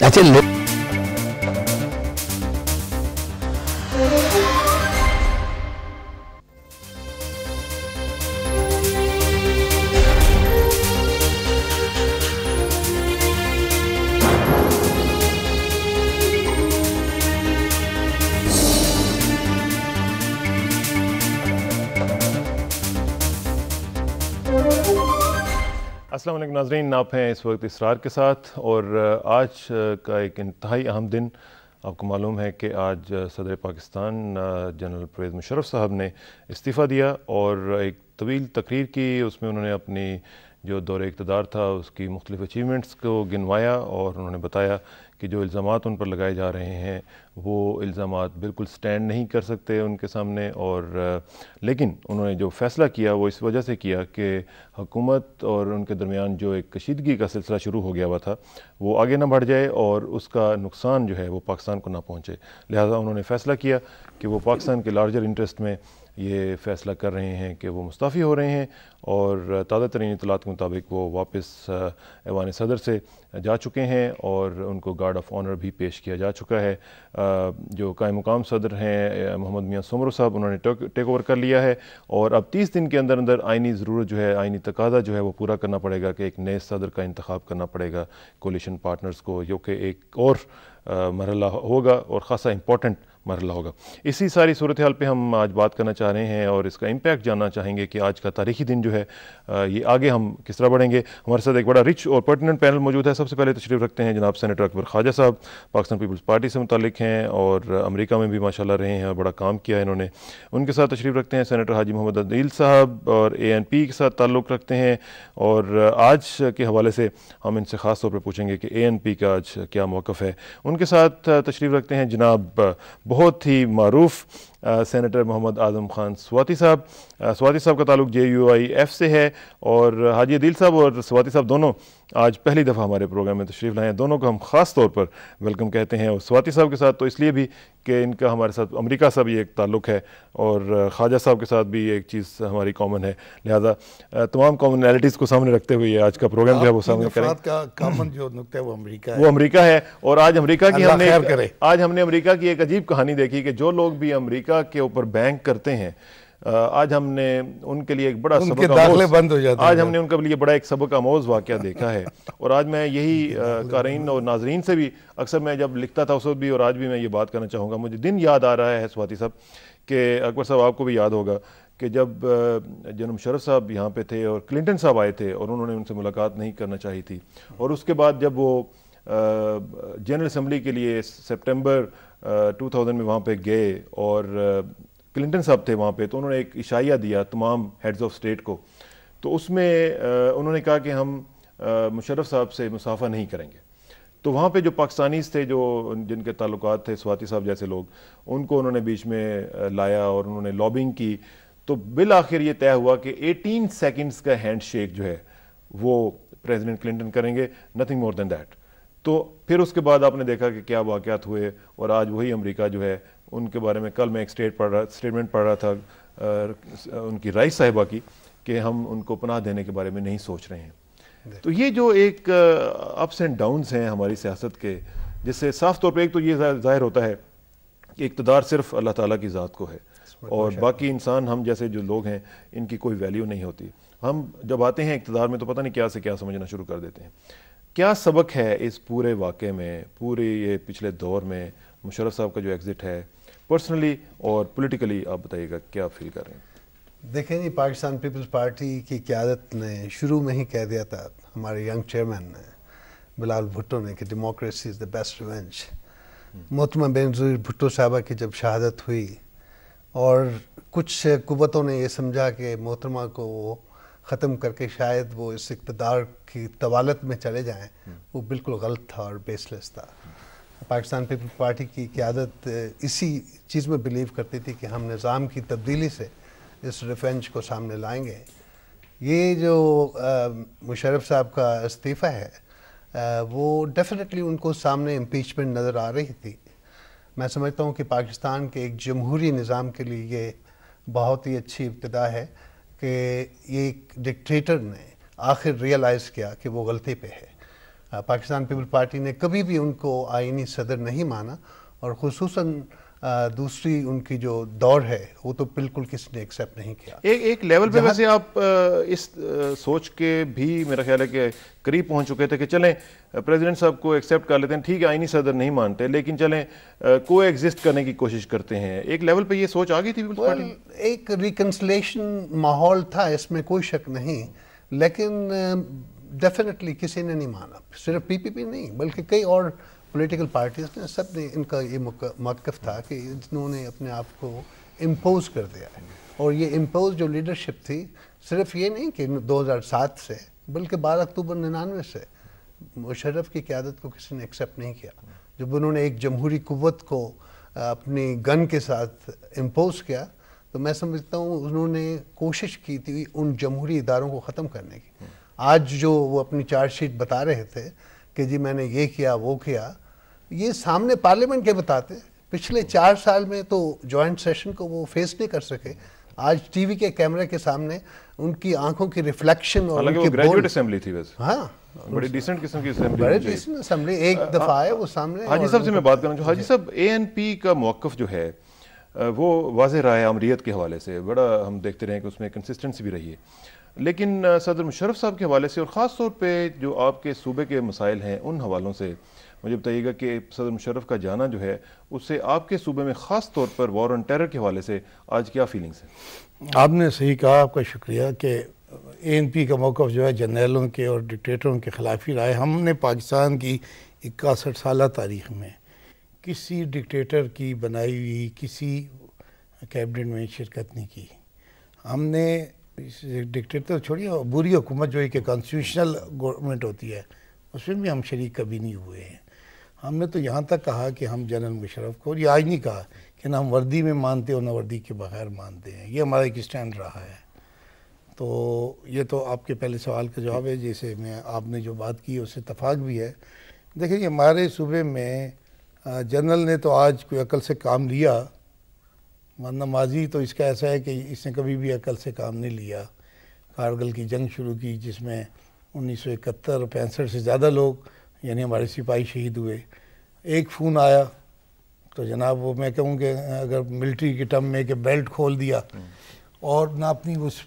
اچھا السلام علیکم ناظرین، آپ ہیں اس وقت اسرار کے ساتھ، اور آج کا ایک انتہائی اہم دن. آپ کو معلوم ہے کہ آج صدر پاکستان جنرل پرویز مشرف صاحب نے استعفیٰ دیا اور ایک طویل تقریر کی. اس میں انہوں نے اپنی جو دور اقتدار تھا اس کی مختلف اچیومنٹس کو گنوایا، اور انہوں نے بتایا کہ جو الزامات ان پر لگائے جا رہے ہیں وہ الزامات بالکل سٹینڈ نہیں کر سکتے ان کے سامنے. اور لیکن انہوں نے جو فیصلہ کیا وہ اس وجہ سے کیا کہ حکومت اور ان کے درمیان جو ایک کشیدگی کا سلسلہ شروع ہو گیا ہوا تھا وہ آگے نہ بڑھ جائے اور اس کا نقصان جو ہے وہ پاکستان کو نہ پہنچے. لہٰذا انہوں نے فیصلہ کیا کہ وہ پاکستان کے لارجر انٹرسٹ میں یہ فیصلہ کر رہے ہیں کہ وہ مستعفی ہو رہے ہیں، اور تازہ ترین اطلاعات کے مطابق وہ واپس ایوان صدر سے جا چکے ہیں اور ان کو گارڈ آف آنر بھی پیش کیا جا چکا ہے. جو قائم مقام صدر ہیں محمد میاں سمرو صاحب، انہوں نے ٹیک اوور کر لیا ہے، اور اب 30 دن کے اندر اندر آئینی ضرورت جو ہے، آئینی تقاضا جو ہے وہ پورا کرنا پڑے گا کہ ایک نئے صدر کا انتخاب کرنا پڑے گا کولیشن پارٹنرز کو، جو کہ ایک اور مرحلہ ہوگا اور خاصا امپورٹنٹ مرحلہ ہوگا. اسی ساری صورتحال پہ ہم آج بات کرنا چاہ رہے ہیں اور اس کا امپیکٹ جاننا چاہیں گے کہ آج کا تاریخی دن جو ہے یہ آگے ہم کس طرح بڑھیں گے. ہمارے ساتھ ایک بڑا رچ اور پرٹیننٹ پینل موجود ہے. سب سے پہلے تشریف رکھتے ہیں جناب سینیٹر اکبر خواجہ صاحب، پاکستان پیپلز پارٹی سے متعلق ہیں اور امریکہ میں بھی ماشاءاللہ رہے ہیں اور بڑا کام کیا ہے انہوں نے. ان کے ساتھ تشریف رکھتے ہیں سینیٹر حاجی محمد عدیل صاحب، اور ANP کے ساتھ تعلق رکھتے ہیں، اور آج کے حوالے سے ہم ان سے خاص طور پہ پوچھیں گے کہ ANP کا آج کیا موقف ہے. ان کے ساتھ تشریف رکھتے ہیں جناب بہت ہی معروف سینیٹر محمد اعظم خان سواتی صاحب. سواتی صاحب کا تعلق JUIF سے ہے، اور حاجی عدیل صاحب اور سواتی صاحب دونوں آج پہلی دفعہ ہمارے پروگرام میں تشریف لائے ہیں. دونوں کو ہم خاص طور پر ویلکم کہتے ہیں، اور سواتی صاحب کے ساتھ تو اس لیے بھی کہ ان کا ہمارے ساتھ امریکہ سے بھی ایک تعلق ہے، اور خواجہ صاحب کے ساتھ بھی ایک چیز ہماری کامن ہے. لہذا تمام کامنالٹیز کو سامنے رکھتے ہوئے آج کا پروگرام جو ہے وہ سامنے کریں. کامن جو نقطہ ہے وہ امریکہ ہے، اور آج امریکہ کی ہم نے امریکہ کی ایک عجیب کہانی دیکھی کہ جو لوگ بھی امریکہ کے اوپر بینک کرتے ہیں، آج ہم نے ان کے لیے ایک بڑا سبق آموز واقعہ دیکھا ہے. اور آج میں یہی قارئین اور ناظرین سے بھی اکثر میں جب لکھتا تھا اس وقت بھی، اور آج بھی میں یہ بات کرنا چاہوں گا، مجھے دن یاد آ رہا ہے سواتی صاحب کہ اکبر صاحب آپ کو بھی یاد ہوگا کہ جب جناب مشرف صاحب یہاں پہ تھے اور کلنٹن صاحب آئے تھے اور انہوں نے ان سے ملاقات نہیں کرنا چاہی تھی، اور اس کے بعد جب وہ جنرل اسمبلی کے لیے سپٹمبر 2000 میں وہاں پہ گئے اور کلنٹن صاحب تھے وہاں پہ، تو انہوں نے ایک اشاعیہ دیا تمام ہیڈز آف اسٹیٹ کو. تو اس میں انہوں نے کہا کہ ہم مشرف صاحب سے مصافحہ نہیں کریں گے. تو وہاں پہ جو پاکستانیز تھے، جو جن کے تعلقات تھے سواتی صاحب جیسے لوگ، ان کو انہوں نے بیچ میں لایا اور انہوں نے لابنگ کی. تو بالآخر یہ طے ہوا کہ 18 سیکنڈز کا ہینڈ شیک جو ہے وہ پریزیڈنٹ کلنٹن کریں گے، نتھنگ مور دین دیٹ. تو پھر اس کے بعد آپ نے دیکھا کہ کیا واقعات ہوئے، اور آج وہی امریکہ جو ہے ان کے بارے میں کل میں ایک اسٹیٹمنٹ پڑھ رہا تھا ان کی رائس صاحبہ کی کہ ہم ان کو پناہ دینے کے بارے میں نہیں سوچ رہے ہیں. تو یہ جو ایک اپس اینڈ ڈاؤنز ہیں ہماری سیاست کے، جس سے صاف طور پہ ایک تو یہ ظاہر ہوتا ہے کہ اقتدار صرف اللہ تعالیٰ کی ذات کو ہے، اور باقی انسان ہم جیسے جو لوگ ہیں ان کی کوئی ویلیو نہیں ہوتی. ہم جب آتے ہیں اقتدار میں تو پتہ نہیں کیا سے کیا سمجھنا شروع کر دیتے ہیں. کیا سبق ہے اس پورے واقعے میں، پورے یہ پچھلے دور میں مشرف صاحب کا جو ایگزٹ ہے، پرسنلی اور پولیٹیکلی آپ بتائیے گا کیا فیل کر رہے ہیں؟ دیکھیں جی، پاکستان پیپلز پارٹی کی قیادت نے شروع میں ہی کہہ دیا تھا، ہمارے ینگ چیئرمین نے بلال بھٹو نے، کہ democracy is the best revenge. محترمہ بینظیر بھٹو صاحبہ کی جب شہادت ہوئی اور کچھ قوتوں نے یہ سمجھا کہ محترمہ کو وہ ختم کر کے شاید وہ اس اقتدار کی طوالت میں چلے جائیں، وہ بالکل غلط تھا اور بیس لیس تھا. پاکستان پیپلز پارٹی کی قیادت اسی چیز میں بلیو کرتی تھی کہ ہم نظام کی تبدیلی سے اس ریفرنج کو سامنے لائیں گے. یہ جو مشرف صاحب کا استعفیٰ ہے وہ ڈیفینیٹلی ان کو سامنے امپیچمنٹ نظر آ رہی تھی. میں سمجھتا ہوں کہ پاکستان کے ایک جمہوری نظام کے لیے یہ بہت ہی اچھی ابتدا ہے کہ یہ ایک ڈکٹیٹر نے آخر ریئلائز کیا کہ وہ غلطی پہ ہے. پاکستان پیپل پارٹی نے کبھی بھی ان کو آئینی صدر نہیں مانا، اور خصوصاً دوسری ان کی جو دور ہے وہ تو بالکل کسی نے ایکسیپٹ نہیں کیا۔ ایک لیول پہ ویسے آپ اس سوچ کے بھی میرا خیال ہے کہ قریب پہنچ چکے تھے کہ چلیں پریزیڈنٹ صاحب کو ایکسیپٹ کر لیتے ہیں، ٹھیک ہے آئینی صدر نہیں مانتے لیکن چلیں کو ایگزسٹ کرنے کی کوشش کرتے ہیں، ایک لیول پہ یہ سوچ آ گئی تھی پیپلز پارٹی؟ ایک ریکنسلیشن ماحول تھا، اس میں کوئی شک نہیں، لیکن ڈیفینیٹلی کسی نے نہیں مانا، صرف پی پی پی نہیں بلکہ کئی اور پولیٹیکل پارٹیز نے، سب نے ان کا یہ موقف تھا کہ انہوں نے اپنے آپ کو امپوز کر دیا ہے، اور یہ امپوز جو لیڈرشپ تھی صرف یہ نہیں کہ 2007 سے بلکہ 12 اکتوبر 99 سے مشرف کی قیادت کو کسی نے ایکسیپٹ نہیں کیا۔ جب انہوں نے ایک جمہوری قوت کو اپنی گن کے ساتھ امپوز کیا تو میں سمجھتا ہوں انہوں نے کوشش کی تھی ان جمہوری اداروں کو ختم کرنے کی۔ آج جو وہ اپنی چارج شیٹ بتا رہے تھے کہ جی میں نے یہ کیا وہ کیا، یہ سامنے پارلیمنٹ کے بتاتے، پچھلے 4 سال میں تو جوائنٹ سیشن کو وہ فیس نہیں کر سکے، آج ٹی وی کے کیمرے کے سامنے ان کی آنکھوں کی ریفلیکشن اور حالانکہ وہ گریجویٹ اسمبلی تھی ویسے، ہاں بڑی ڈیسنٹ قسم کی اسمبلی، بڑے ڈیسنٹ اسمبلی، ایک دفعہ آئے وہ سامنے۔ حاجی صاحب سے میں بات کرنا چاہوں، حاجی صاحب اے این پی کا موقف جو ہے وہ واضح رہا ہے عمریت کے حوالے سے، بڑا ہم دیکھتے رہے کہ اس میں کنسسٹنسی بھی رہی ہے، لیکن صدر مشرف صاحب کے حوالے سے اور خاص طور پہ جو آپ کے صوبے کے مسائل ہیں ان حوالوں سے مجھے بتائیے گا کہ صدر مشرف کا جانا جو ہے اس سے آپ کے صوبے میں خاص طور پر وار آن ٹیرر کے حوالے سے آج کیا فیلنگز ہیں؟ آپ نے صحیح کہا، آپ کا شکریہ کہ اے این پی کا موقف جو ہے جرنیلوں کے اور ڈکٹیٹروں کے خلاف ہی رہا ہے۔ ہم نے پاکستان کی 61 سالہ تاریخ میں کسی ڈکٹیٹر کی بنائی ہوئی کسی کیبنٹ میں شرکت نہیں کی۔ ہم نے ڈکٹیٹر چھوڑیے، بری حکومت جو ایک کانسٹیٹیوشنل گورنمنٹ ہوتی ہے اس میں بھی ہم شریک کبھی نہیں ہوئے ہیں۔ ہم نے تو یہاں تک کہا کہ ہم جنرل مشرف کو، یہ آج نہیں کہا کہ نہ ہم وردی میں مانتے اور نہ وردی کے بغیر مانتے ہیں، یہ ہمارا ایک اسٹینڈ رہا ہے۔ تو یہ تو آپ کے پہلے سوال کا جواب ہے، جیسے میں آپ نے جو بات کی اس سے اتفاق بھی ہے۔ دیکھیں یہ ہمارے صوبے میں جنرل نے تو آج کوئی عقل سے کام لیا، ورنہ ماضی تو اس کا ایسا ہے کہ اس نے کبھی بھی عقل سے کام نہیں لیا۔ کارگل کی جنگ شروع کی جس میں 1971 اور 65 سے زیادہ لوگ یعنی ہمارے سپاہی شہید ہوئے۔ ایک فون آیا تو جناب وہ میں کہوں کہ اگر ملٹری کے ٹرم میں کہ بیلٹ کھول دیا، اور نہ اپنی اس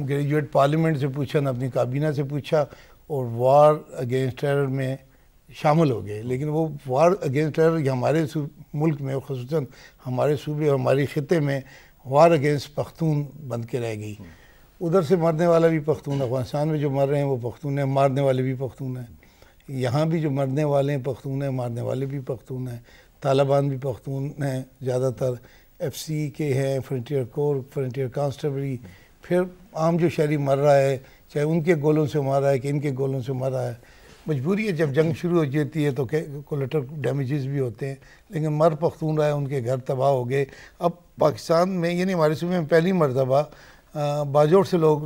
گریجویٹ پارلیمنٹ سے پوچھا نہ اپنی کابینہ سے پوچھا، اور وار اگینسٹ ٹیرر میں شامل ہو گئے۔ لیکن وہ وار اگینسٹ ٹیرر ہمارے ملک میں، خصوصاً ہمارے صوبے اور ہماری خطے میں وار اگینسٹ پختون بن کے رہ گئی۔ ادھر سے مرنے والا بھی پختون، افغانستان میں جو مر رہے ہیں وہ پختون ہیں، مارنے والے بھی پختون ہیں، یہاں بھی جو مرنے والے ہیں پختون ہیں، مارنے والے بھی پختون ہیں، طالبان بھی پختون ہیں، زیادہ تر ایف سی کے ہیں، فرنٹیئر کور، فرنٹیئر کانسٹیبلری، پھر عام جو شہری مر رہا ہے چاہے ان کے گولوں سے مر رہا ہے کہ ان کے گولوں سے مر رہا ہے۔ مجبوری ہے، جب جنگ شروع ہو جاتی ہے تو کولیٹرل ڈیمیجز بھی ہوتے ہیں، لیکن مر پختون رہا ہے، ان کے گھر تباہ ہو گئے۔ اب پاکستان میں یعنی ہمارے صوبے میں پہلی مرتبہ باجوڑ سے لوگ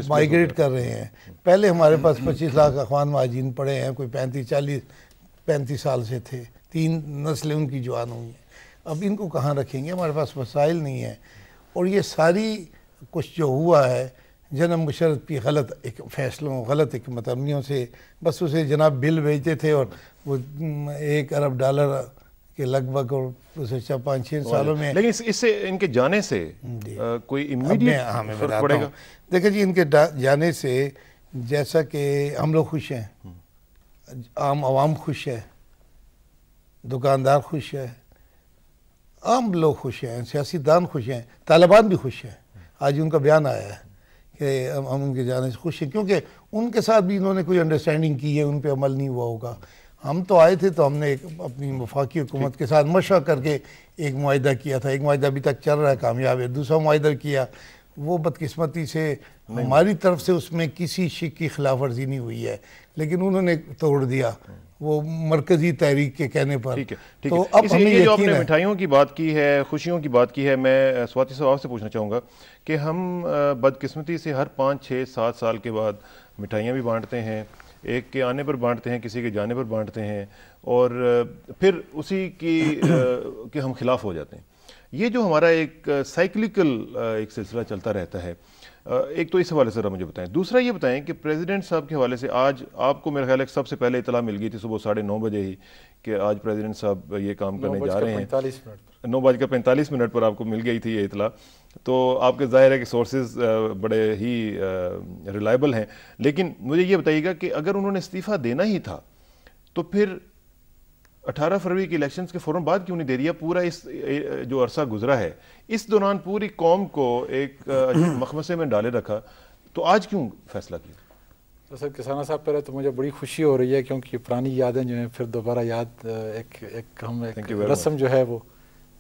مائیگریٹ کر رہے ہیں۔ پہلے ہمارے پاس 25 لاکھ اخوان مہاجرین پڑے ہیں، کوئی 35 سال سے تھے، 3 نسلیں ان کی جوان ہوئی ہیں۔ اب ان کو کہاں رکھیں گے، ہمارے پاس وسائل نہیں ہیں۔ اور یہ ساری کچھ جو ہوا ہے جناب مشرف کی غلط ایک فیصلوں، غلط حکمت عملیوں سے، بس اسے جناب بل بھیجتے تھے اور وہ $1 ارب کے لگ بھگ، اور اسے 5-6 سالوں میں۔ لیکن اس سے ان کے جانے سے کوئی امیڈیٹ فرق پڑے گا؟ دیکھیں جی ان کے جانے سے جیسا کہ ہم لوگ خوش ہیں، عام عوام خوش ہے، دکاندار خوش ہے، عام لوگ خوش ہیں، سیاسی دان خوش ہیں، طالبان بھی خوش ہیں۔ آج ان کا بیان آیا ہے کہ ہم ان کے جانے سے خوش ہیں، کیونکہ ان کے ساتھ بھی انہوں نے کوئی انڈرسٹینڈنگ کی ہے، ان پہ عمل نہیں ہوا ہوگا۔ ہم تو آئے تھے تو ہم نے اپنی وفاقی حکومت کے ساتھ مشورہ کر کے ایک معاہدہ کیا تھا، ایک معاہدہ ابھی تک چل رہا ہے، کامیاب ہے۔ دوسرا معاہدہ کیا، وہ بدقسمتی سے ہماری طرف سے اس میں کسی شک کی خلاف ورزی نہیں ہوئی ہے، لیکن انہوں نے توڑ دیا وہ مرکزی تحریک کے کہنے پر۔ تو اب ہمیں یہ جو آپ نے مٹھائیوں کی بات کی ہے، خوشیوں کی بات کی ہے، میں سواتی صاحب آپ سے پوچھنا چاہوں گا کہ ہم بدقسمتی سے ہر 5 6 7 سال کے بعد مٹھائیاں بھی بانٹتے ہیں، ایک کے آنے پر بانٹتے ہیں، کسی کے جانے پر بانٹتے ہیں، اور پھر اسی کی کے ہم خلاف ہو جاتے ہیں۔ یہ جو ہمارا ایک سائیکلیکل ایک سلسلہ چلتا رہتا ہے، ایک تو اس حوالے سے ذرا مجھے بتائیں. دوسرا یہ بتائیں کہ پریزیڈنٹ صاحب کے حوالے سے آج آپ کو میرا خیال ہے سب سے پہلے اطلاع مل گئی تھی صبح 9:30 بجے ہی کہ آج پریزیڈنٹ صاحب یہ کام کرنے جا رہے ہیں. 9:45 پر آپ کو مل گئی تھی یہ اطلاع. تو آپ کے ظاہر ہے کہ سورسز بڑے ہی ریلائبل ہیں. لیکن مجھے یہ بتائیے گا کہ اگر انہوں نے استعفیٰ دینا ہی تھا تو پھر 18 فروری کے الیکشنز کے فوراً بعد کیوں نہیں دے دیا؟ پورا اس جو عرصہ گزرا ہے اس دوران پوری قوم کو ایک مخمصے میں ڈالے رکھا، تو آج کیوں فیصلہ کیا؟ تو سر کسانہ صاحب، پہلے تو مجھے بڑی خوشی ہو رہی ہے کیونکہ پرانی یادیں جو ہیں پھر دوبارہ یاد ایک رسم جو ہے وہ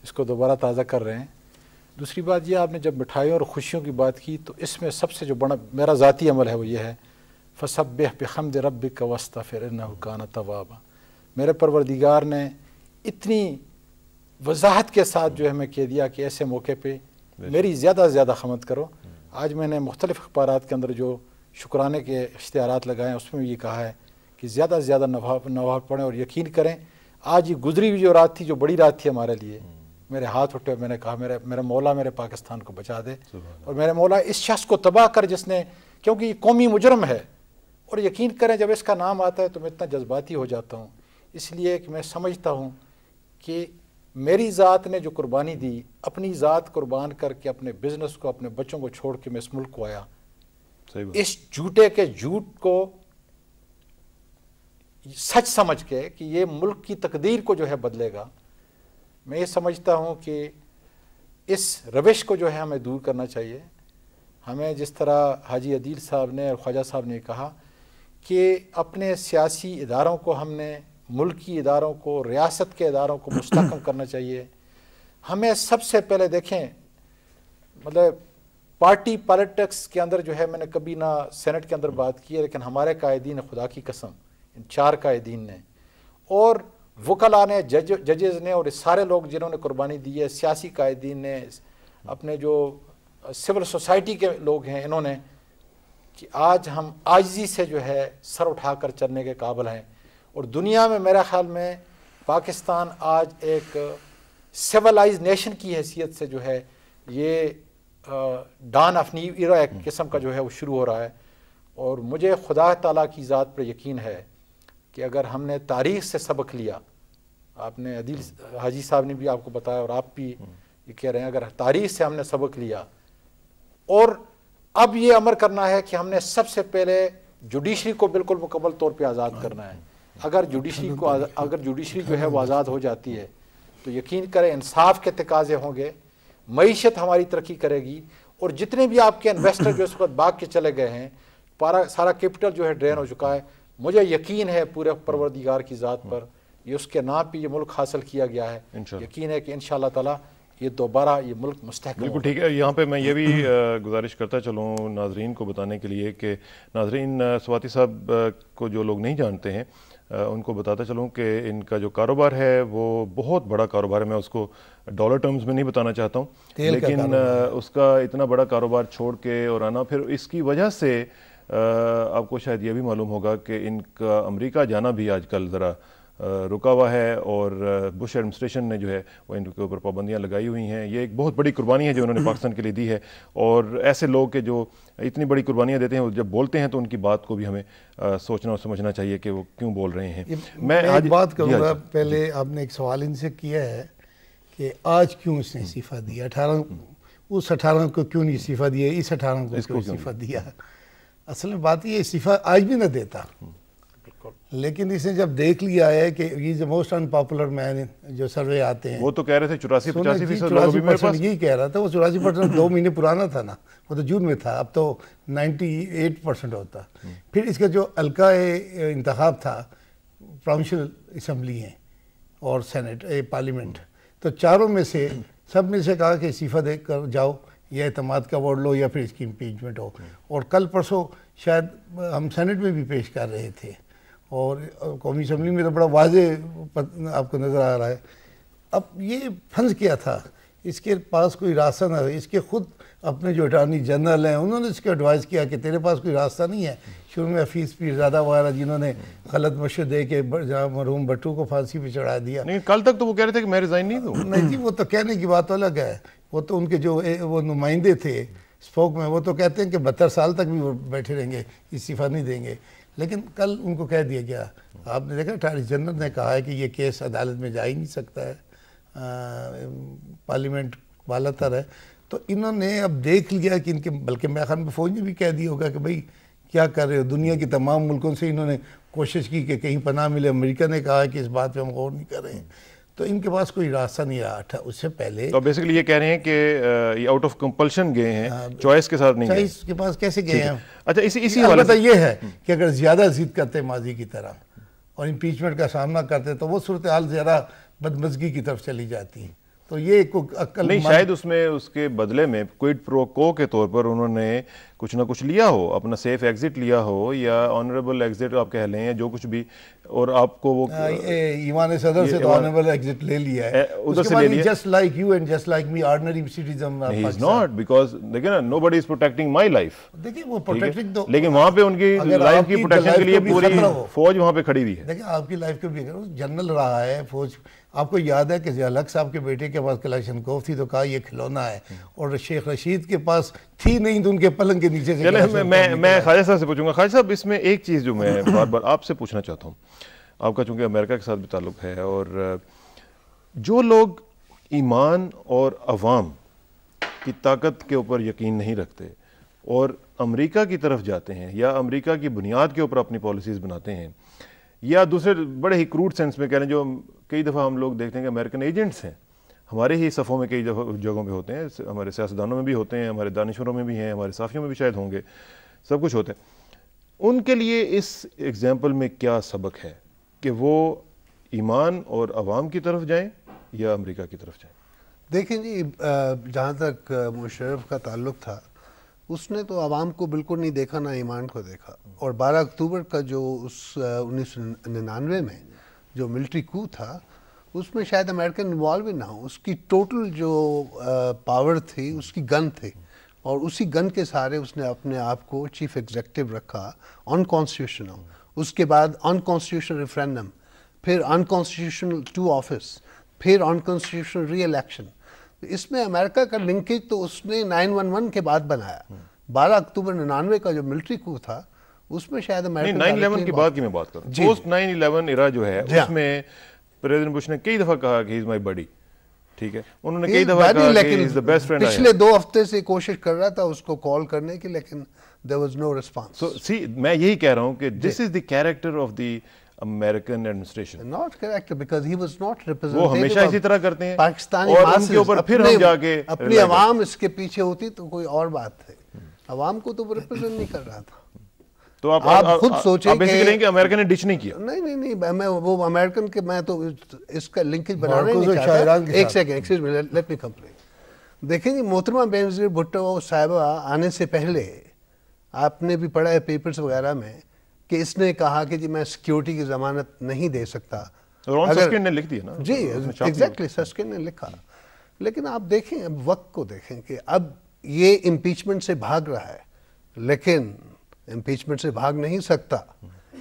اس کو دوبارہ تازہ کر رہے ہیں. دوسری بات یہ، آپ نے جب مٹھائیوں اور خوشیوں کی بات کی تو اس میں سب سے جو بڑا میرا ذاتی عمل ہے وہ یہ ہے فَسَبِّحْ بِحَمْدِ رَبِّكَ وَاسْتَغْفِرْ إِنَّهُ كَانَ تَوَّابًا. میرے پروردگار نے اتنی وضاحت کے ساتھ جو ہے ہمیں کہہ دیا کہ ایسے موقع پہ میری زیادہ سے زیادہ حمد کرو. آج میں نے مختلف اخبارات کے اندر جو شکرانے کے اشتہارات لگائے ہیں اس میں بھی یہ کہا ہے کہ زیادہ سے زیادہ نوافل پڑھیں اور یقین کریں. آج یہ گزری ہوئی جو رات تھی، جو بڑی رات تھی ہمارے لیے، میرے ہاتھ اٹھے، میں نے کہا میرا مولا میرے پاکستان کو بچا دے، اور میرے مولا اس شخص کو تباہ کر جس نے، کیونکہ یہ قومی مجرم ہے. اور یقین کریں جب اس کا نام آتا ہے تو میں اتنا جذباتی ہو جاتا ہوں، اس لیے کہ میں سمجھتا ہوں کہ میری ذات نے جو قربانی دی، اپنی ذات قربان کر کے اپنے بزنس کو، اپنے بچوں کو چھوڑ کے میں اس ملک کو آیا. اس جھوٹے کے جھوٹ کو سچ سمجھ کے کہ یہ ملک کی تقدیر کو جو ہے بدلے گا. میں یہ سمجھتا ہوں کہ اس روش کو جو ہے ہمیں دور کرنا چاہیے. ہمیں جس طرح حاجی عدیل صاحب نے اور خواجہ صاحب نے کہا کہ اپنے سیاسی اداروں کو ہم نے، ملکی اداروں کو، ریاست کے اداروں کو مستحکم کرنا چاہیے. ہمیں سب سے پہلے دیکھیں، مطلب پارٹی پالیٹکس کے اندر جو ہے، میں نے کبھی نہ سینٹ کے اندر بات کی ہے، لیکن ہمارے قائدین، خدا کی قسم، ان 4 قائدین نے اور وکلاء نے، ججز نے، اور سارے لوگ جنہوں نے قربانی دی ہے، سیاسی قائدین نے، اپنے جو سول سوسائٹی کے لوگ ہیں، انہوں نے، کہ آج ہم عاجزی سے جو ہے سر اٹھا کر چلنے کے قابل ہیں. اور دنیا میں میرا خیال میں پاکستان آج ایک سیولائز نیشن کی حیثیت سے جو ہے یہ ڈان آف نیو ایرا ایک قسم کا جو ہے وہ شروع ہو رہا ہے. اور مجھے خدا تعالیٰ کی ذات پر یقین ہے کہ اگر ہم نے تاریخ سے سبق لیا، آپ نے عدیل حاجی صاحب نے بھی آپ کو بتایا اور آپ بھی یہ کہہ رہے ہیں، اگر تاریخ سے ہم نے سبق لیا اور اب یہ امر کرنا ہے کہ ہم نے سب سے پہلے جوڈیشری کو بالکل مکمل طور پہ آزاد کرنا ہے. اگر جوڈیشری جو ہے وہ آزاد ہو جاتی ہے تو یقین کریں انصاف کے تقاضے ہوں گے، معیشت ہماری ترقی کرے گی، اور جتنے بھی آپ کے انویسٹر جو اس وقت بھاگ کے چلے گئے ہیں، سارا کیپٹل جو ہے ڈرین ہو چکا ہے. مجھے یقین ہے پورے پروردگار کی ذات پر، یہ اس کے نام پہ یہ ملک حاصل کیا گیا ہے. یقین ہے کہ انشاءاللہ تعالی یہ دوبارہ یہ ملک مستحکم. بالکل ٹھیک ہے. یہاں پہ میں یہ بھی گزارش کرتا چلوں ناظرین کو بتانے کے لیے کہ ناظرین، سواتی صاحب کو جو لوگ نہیں جانتے ہیں ان کو بتاتا چلوں کہ ان کا جو کاروبار ہے وہ بہت بڑا کاروبار ہے. میں اس کو ڈالر ٹرمز میں نہیں بتانا چاہتا ہوں، لیکن اس کا اتنا بڑا کاروبار چھوڑ کے اور آنا، پھر اس کی وجہ سے آپ کو شاید یہ بھی معلوم ہوگا کہ ان کا امریکہ جانا بھی آج کل ذرا رکا ہوا ہے، اور بش ایڈمنسٹریشن نے جو ہے وہ ان کے اوپر پابندیاں لگائی ہوئی ہیں. یہ ایک بہت بڑی قربانی ہے جو انہوں نے پاکستان کے لیے دی ہے، اور ایسے لوگ کہ جو اتنی بڑی قربانیاں دیتے ہیں، وہ جب بولتے ہیں تو ان کی بات کو بھی ہمیں سوچنا اور سمجھنا چاہیے کہ وہ کیوں بول رہے ہیں. میں ایک بات کروں گا، پہلے آپ نے ایک سوال ان سے کیا ہے کہ آج کیوں اس نے استعفیٰ دیا، 18 کو کیوں نہیں استعفیٰ دیا، اس 18 کو کیوں استعفیٰ دیا. اصل میں بات یہ استعفیٰ آج بھی نہ دیتا، لیکن اس نے جب دیکھ لیا ہے کہ یہ جو موسٹ ان پاپولر مین جو سروے آتے ہیں، وہ تو کہہ رہے تھے 84-85% یہی کہہ رہا تھا. وہ 84% 2 مہینے پرانا تھا نا، وہ تو جون میں تھا، اب تو 98% ہوتا. پھر اس کا جو حلقہ انتخاب تھا، پروونشل اسمبلی ہیں اور سینٹ پارلیمنٹ، تو چاروں میں سے سب میں سے کہا کہ استعفیٰ دے کر جاؤ، یا اعتماد کا ووٹ لو یا پھر اس کی امپیچمنٹ ہو. اور کل پرسوں شاید ہم سینٹ میں بھی پیش کر رہے تھے، اور قومی اسمبلی میں تو بڑا واضح آپ کو نظر آ رہا ہے. اب یہ پھنس کیا تھا، اس کے پاس کوئی راستہ نہ ہے. اس کے خود اپنے جو اٹارنی جنرل ہیں انہوں نے اس کو ایڈوائز کیا کہ تیرے پاس کوئی راستہ نہیں ہے. شروع میں حفیظ پیرزادہ وغیرہ جنہوں نے غلط مشورے دے کے مرحوم بھٹو کو پھانسی پہ چڑھا دیا. نہیں، کل تک تو وہ کہہ رہے تھے کہ میں ریزائن نہیں دوں. نہیں جی، وہ تو کہنے کی بات الگ ہے. وہ تو ان کے جو وہ نمائندے تھے اسپوک میں، وہ تو کہتے ہیں کہ 72 سال تک بھی وہ بیٹھے رہیں گے، استعفیٰ نہیں دیں گے، لیکن کل ان کو کہہ دیا گیا. آپ نے دیکھا اٹارنی جنرل نے کہا ہے کہ یہ کیس عدالت میں جا ہی نہیں سکتا ہے، پارلیمنٹ والا تر ہے. تو انہوں نے اب دیکھ لیا کہ ان کے، بلکہ میرے خیال میں فوج نے بھی کہہ دیا ہوگا کہ بھائی کیا کر رہے ہو. دنیا کے تمام ملکوں سے انہوں نے کوشش کی کہ کہیں پناہ ملے. امریکہ نے کہا ہے کہ اس بات پہ ہم غور نہیں کر رہے ہیں. تو ان کے پاس کوئی راستہ نہیں رہا تھا اس سے پہلے. تو بیسیکلی یہ کہہ رہے ہیں کہ یہ آؤٹ آف کمپلشن گئے ہیں، چوائس کے ساتھ نہیں گئے. چوائس کے پاس کیسے گئے ہیں؟ اچھا اسی حوالے البتہ یہ ہے کہ اگر زیادہ ضد کرتے ماضی کی طرح اور امپیچمنٹ کا سامنا کرتے تو وہ صورتحال زیادہ بدمزگی کی طرف چلی جاتی. تو یہ عقل نہیں، شاید اس میں اس کے بدلے میں کوئڈ پرو کو کے طور پر انہوں نے کچھ نہ کچھ لیا ہو، اپنا سیف ایگزٹ لیا ہو یا آنریبل ایگزٹ آپ کہہ لیں یا جو کچھ بھی، اور آپ کو وہ ایوان صدر سے تو آنریبل ایگزٹ لے لیا ہے. ادھر سے لے لیا. Just like you and just like me ordinary citizen. He is not, because دیکھیں نا، نو بڈی از پروٹیکٹنگ مائی لائف. دیکھیں وہ پروٹیکٹنگ تو، لیکن وہاں پہ ان کی لائف کی پروٹیکشن کے لیے پوری فوج وہاں پہ کھڑی ہوئی ہے. دیکھیں آپ کی لائف کو بھی اگر جنرل رہا ہے فوج. آپ کو یاد ہے کہ ضیاء الحق صاحب کے بیٹے کے پاس کلاشنکوف تھی تو کہا یہ کھلونا ہے، اور شیخ رشید کے پاس تھی نہیں تو ان کے پلنگ کے نیچے سے. چلے میں خواجہ صاحب سے پوچھوں گا. خواجہ صاحب اس میں ایک چیز جو میں بار بار آپ سے پوچھنا چاہتا ہوں، آپ کا چونکہ امریکہ کے ساتھ بھی تعلق ہے، اور جو لوگ ایمان اور عوام کی طاقت کے اوپر یقین نہیں رکھتے اور امریکہ کی طرف جاتے ہیں یا امریکہ کی بنیاد کے اوپر اپنی پالیسیز بناتے ہیں، یا دوسرے بڑے ہی کروڈ سینس میں کہہ رہے ہیں، جو کئی دفعہ ہم لوگ دیکھتے ہیں کہ امریکن ایجنٹس ہیں، ہمارے ہی صفوں میں کئی جگہوں پہ ہوتے ہیں، ہمارے سیاستدانوں میں بھی ہوتے ہیں، ہمارے دانشوروں میں بھی ہیں، ہمارے صحافیوں میں بھی شاید ہوں گے، سب کچھ ہوتے ہیں. ان کے لیے اس ایگزامپل میں کیا سبق ہے کہ وہ ایمان اور عوام کی طرف جائیں یا امریکہ کی طرف جائیں؟ دیکھیں جی، جہاں تک مشرف کا تعلق تھا، اس نے تو عوام کو بالکل نہیں دیکھا، نہ ایمان کو دیکھا. اور 12 اکتوبر کا جو اس 1999 میں جو ملٹری کو تھا، اس میں شاید امریکن انوالو ہی نہ ہو. اس کی ٹوٹل جو پاور تھی اس کی گن تھی، اور اسی گن کے سہارے اس نے اپنے آپ کو چیف ایگزیکٹو رکھا ان کانسٹیٹیوشنل. اس کے بعد ان کانسٹیٹیوشنل ریفرینڈم، پھر ان کانسٹیٹیوشنل 2 آفس، پھر ان کانسٹیٹیوشنل ری الیکشن. اس میں امریکہ کا لنکیج تو اس نے 9/11 کے بعد بنایا. 12 اکتوبر 99 کا جو ملٹری کو تھا اس میں شاید امریکہ 9/11 کی بات کی میں بات کروں. پوسٹ 9/11 ایرا جو ہے اس میں پریزیڈنٹ بش نے کئی دفعہ کہا کہ ہی از مائی بڈی. ٹھیک ہے، انہوں نے کئی دفعہ کہا کہ ہی از دی بیسٹ فرینڈ. پچھلے 2 ہفتے سے کوشش کر رہا تھا اس کو کال کرنے کی، لیکن there was no response. So see, میں یہی کہہ رہا ہوں کہ this is the character of the American administration. Not character, because he was not representative. وہ ہمیشہ اسی طرح کرتے ہیں پاکستانی اور ان کے اوپر پھر ہم جا کے اپنی عوام اس کے پیچھے ہوتی تو کوئی اور بات ہے. عوام کو تو وہ ریپرزینٹ نہیں کر رہا تھا. تو آپ خود سوچیں کہ امریکہ نے ڈچ نہیں کیا. نہیں، میں وہ امریکن کے، میں تو اس کا لنکیج بنانا نہیں چاہتا. ایک second, excuse me, let me complete. دیکھیں جی، محترمہ بینظیر بھٹو صاحبہ آنے سے پہلے آپ نے بھی پڑھا ہے پیپرز وغیرہ میں کہ اس نے کہا کہ جی میں سیکیورٹی کی ضمانت نہیں دے سکتا. سسکن نے لکھ دیا نا. جی ایگزیکٹلی، سسکن نے لکھا. لیکن آپ دیکھیں، اب وقت کو دیکھیں کہ اب یہ امپیچمنٹ سے بھاگ رہا ہے، لیکن امپیچمنٹ سے بھاگ نہیں سکتا.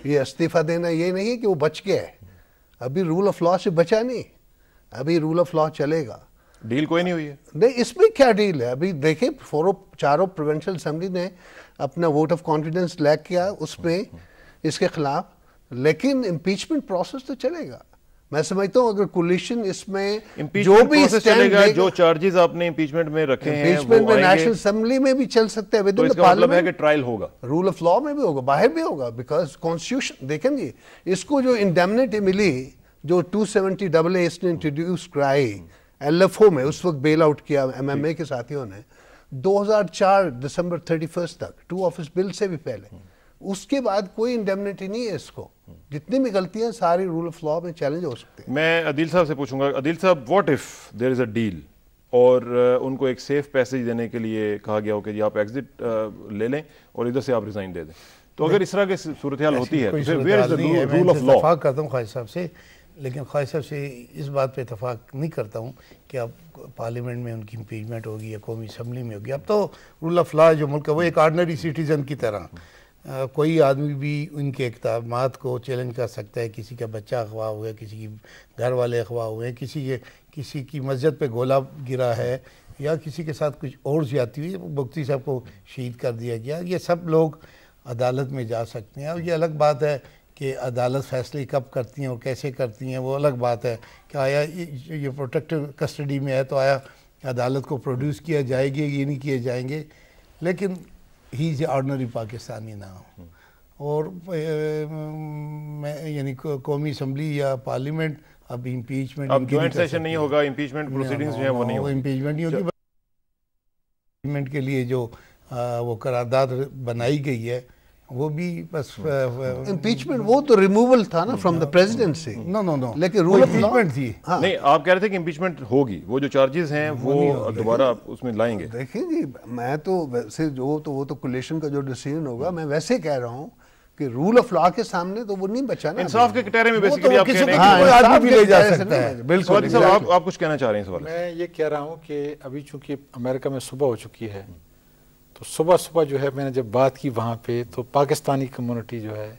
یہ استعفیٰ دینا یہ نہیں ہے کہ وہ بچ گیا ہے. ابھی رول آف لا سے بچا نہیں، ابھی رول آف لا چلے گا. ڈیل کوئی نہیں ہوئی ہے. نہیں، اس میں کیا ڈیل ہے؟ ابھی دیکھیں، 4 پروونشل اسمبلی نے اپنا ووٹ آف کانفیڈنس لے کیا اس میں اس کے خلاف، لیکن امپیچمنٹ پروسیس تو چلے گا. میں سمجھتا ہوں اگر کولیشن اس میں جو بھی چلے گا، جو چارجز آپ نے امپیچمنٹ میں رکھے ہیں امپیچمنٹ میں نیشنل اسمبلی میں بھی چل سکتے ہیں، تو اس کا مطلب ہے کہ ٹرائل ہوگا، رول آف لا میں بھی ہوگا، باہر بھی ہوگا. بیکاز کانسٹیٹیوشن دیکھیں گے، اس کو جو انڈیمنیٹی ملی، جو 270AA اس نے انٹروڈیوس کرائی LFO میں، اس وقت بیل آؤٹ کیا MMA کے ساتھیوں نے 2004 دسمبر 31 تک، 2 آفس بل سے بھی پہلے. اس کے بعد کوئی انڈیمنیٹی نہیں ہے اس کو. جتنی بھی غلطیاں ساری رول آف لا میں چیلنج ہو سکتی ہیں. میں عدیل صاحب سے پوچھوں گا. عدیل صاحب، what if there is a deal اور ان کو ایک سیف پیسیج دینے کے لیے کہا گیا ہو کہ جی آپ ایگزٹ لے لیں اور ادھر سے آپ ریزائن دے دیں، تو اگر اس طرح کی صورتحال ہوتی ہے تو where is the rule of law? اتفاق کرتا ہوں خواجہ صاحب سے، لیکن خواجہ صاحب سے اس بات پہ اتفاق نہیں کرتا ہوں کہ اب پارلیمنٹ میں ان کی امپیچمنٹ ہوگی یا قومی اسمبلی میں ہوگی. اب تو رول آف لا جو ملک ہے وہ ایک آرڈنری سٹیزن کی طرح، کوئی آدمی بھی ان کے اقدامات کو چیلنج کر سکتا ہے. کسی کا بچہ اغوا ہوا ہے، کسی کی گھر والے اغوا ہوئے ہیں، کسی کی مسجد پہ گولہ گرا ہے، یا کسی کے ساتھ کچھ اور زیادتی ہوئی، بگٹی صاحب کو شہید کر دیا گیا، یہ سب لوگ عدالت میں جا سکتے ہیں. اور یہ الگ بات ہے کہ عدالت فیصلے کب کرتی ہیں اور کیسے کرتی ہیں، وہ الگ بات ہے کہ آیا یہ پروٹیکٹیو کسٹڈی میں ہے تو آیا عدالت کو پروڈیوس کیا جائے گی، یہ نہیں کیے جائیں گے. لیکن ہی از اے آرڈنری پاکستانی ناؤ. اور یعنی قومی اسمبلی یا پارلیمنٹ اب امپیچمنٹ، اب جوائنٹ سیشن نہیں ہوگا، امپیچمنٹ پروسیڈنگز جو ہیں وہ نہیں ہوگی، امپیچمنٹ نہیں ہوگی. امپیچمنٹ کے لیے جو وہ قرارداد بنائی گئی ہے وہ بھی بس امپیچمنٹ وہ تو ریموول تھا نا فرام دا پریزیڈنسی. نو لیکن رول آف لا تھی. نہیں آپ کہہ رہے تھے کہ امپیچمنٹ ہوگی، وہ جو چارجز ہیں وہ دوبارہ اس میں لائیں گے. دیکھیں جی میں تو ویسے وہ تو کولیشن کا جو ڈیسیژن ہوگا، میں ویسے کہہ رہا ہوں کہ رول آف لا کے سامنے تو وہ نہیں بچا نا. انصاف کے کٹہرے میں بیسیکلی آپ کہہ رہے ہیں کوئی آدمی بھی لے جا سکتا ہے. بالکل صاحب آپ کچھ کہنا چاہ رہے ہیں سوال؟ میں یہ کہہ رہا ہوں کہ ابھی چونکہ امریکہ میں صبح ہو چکی ہے، تو صبح صبح جو ہے میں نے جب بات کی وہاں پہ تو پاکستانی کمیونٹی جو ہے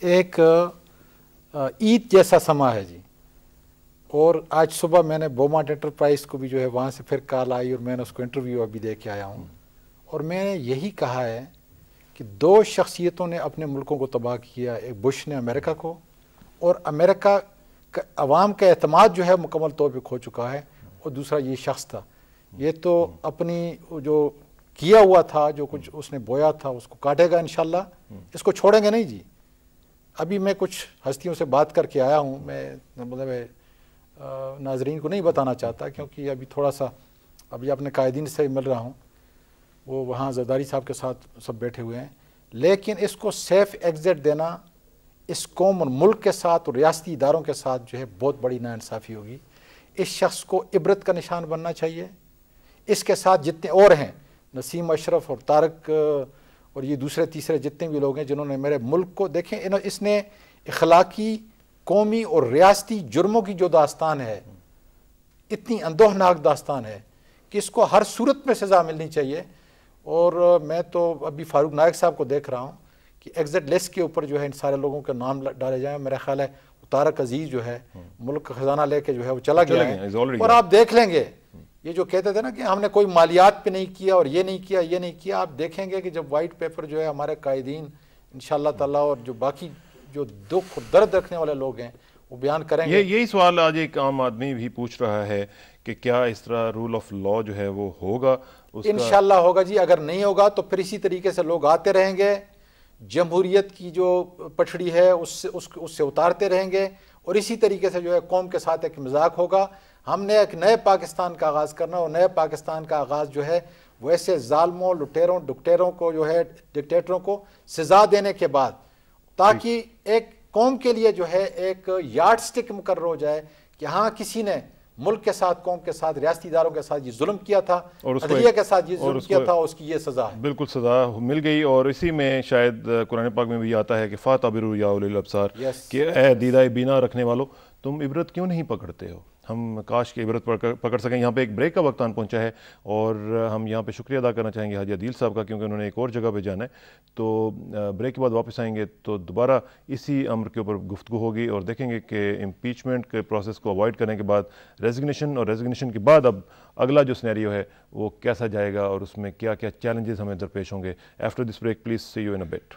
ایک عید جیسا سما ہے جی. اور آج صبح میں نے بومارٹ انٹرپرائز کو بھی جو ہے وہاں سے پھر کال آئی اور میں نے اس کو انٹرویو ابھی دے کے آیا ہوں، اور میں نے یہی کہا ہے کہ دو شخصیتوں نے اپنے ملکوں کو تباہ کیا، ایک بش نے امریکہ کو، اور امریکہ کا عوام کا اعتماد جو ہے مکمل طور پہ کھو چکا ہے، اور دوسرا یہ شخص تھا. یہ تو اپنی جو کیا ہوا تھا، جو کچھ اس نے بویا تھا اس کو کاٹے گا انشاءاللہ، اس کو چھوڑیں گے نہیں جی. ابھی میں کچھ ہستیوں سے بات کر کے آیا ہوں، میں مطلب ناظرین کو نہیں بتانا چاہتا کیونکہ ابھی تھوڑا سا ابھی اپنے قائدین سے مل رہا ہوں، وہ وہاں زرداری صاحب کے ساتھ سب بیٹھے ہوئے ہیں. لیکن اس کو سیف ایگزٹ دینا اس قوم اور ملک کے ساتھ اور ریاستی اداروں کے ساتھ جو ہے بہت بڑی ناانصافی ہوگی. اس شخص کو عبرت کا نشان بننا چاہیے. اس کے ساتھ جتنے اور ہیں، نسیم اشرف اور طارق اور یہ دوسرے تیسرے جتنے بھی لوگ ہیں جنہوں نے میرے ملک کو دیکھیں، اس نے اخلاقی، قومی اور ریاستی جرموں کی جو داستان ہے، اتنی اندوہناک داستان ہے کہ اس کو ہر صورت میں سزا ملنی چاہیے. اور میں تو ابھی فاروق نائک صاحب کو دیکھ رہا ہوں کہ ایگزٹ لسٹ کے اوپر جو ہے ان سارے لوگوں کے نام ڈالے جائیں. میرا خیال ہے طارق عزیز جو ہے ملک کا خزانہ لے کے جو ہے وہ چلا گیا ہے. اور آپ دیکھ لیں گے یہ جو کہتے تھے نا کہ ہم نے کوئی مالیات پہ نہیں کیا اور یہ نہیں کیا یہ نہیں کیا، آپ دیکھیں گے کہ جب وائٹ پیپر جو ہے ہمارے قائدین انشاءاللہ تعالیٰ اور جو باقی جو دکھ اور درد رکھنے والے لوگ ہیں وہ بیان کریں گے. یہی سوال آج ایک عام آدمی بھی پوچھ رہا ہے کہ کیا اس طرح رول آف لا جو ہے وہ ہوگا؟ انشاءاللہ ہوگا جی. اگر نہیں ہوگا تو پھر اسی طریقے سے لوگ آتے رہیں گے، جمہوریت کی جو پٹڑی ہے اس سے اتارتے رہیں گے، اور اسی طریقے سے جو ہے قوم کے ساتھ ایک مذاق ہوگا. ہم نے ایک نئے پاکستان کا آغاز کرنا، اور نئے پاکستان کا آغاز جو ہے وہ ایسے ظالموں، لٹیروں، ڈکٹیروں کو جو ہے ڈکٹیٹروں کو سزا دینے کے بعد، تاکہ ایک قوم کے لیے جو ہے ایک یارڈ سٹک مقرر ہو جائے کہ ہاں کسی نے ملک کے ساتھ، قوم کے ساتھ، ریاستی اداروں کے ساتھ یہ ظلم کیا تھا، عدلیہ کے ساتھ یہ ظلم کیا تھا، اس کی یہ سزا ہے. بالکل سزا مل گئی. اور اسی میں شاید قرآن پاک میں بھی آتا ہے کہ فَاعْتَبِرُوا يَا أُولِي الْأَبْصَارِ، کہ اے دیدہ بینا رکھنے والو تم عبرت کیوں نہیں پکڑتے ہو. ہم کاش کہ عبرت پکڑ سکیں. یہاں پہ ایک بریک کا وقت آن پہنچا ہے اور ہم یہاں پہ شکریہ ادا کرنا چاہیں گے حاجی عدیل صاحب کا، کیونکہ انہوں نے ایک اور جگہ پہ جانا ہے. تو بریک کے بعد واپس آئیں گے تو دوبارہ اسی امر کے اوپر گفتگو ہوگی اور دیکھیں گے کہ امپیچمنٹ کے پروسیس کو اوائڈ کرنے کے بعد ریزگنیشن، اور ریزگنیشن کے بعد اب اگلا جو سینیریو ہے وہ کیسا جائے گا اور اس میں کیا کیا چیلنجز ہمیں درپیش ہوں گے. After this break please see you in a bit.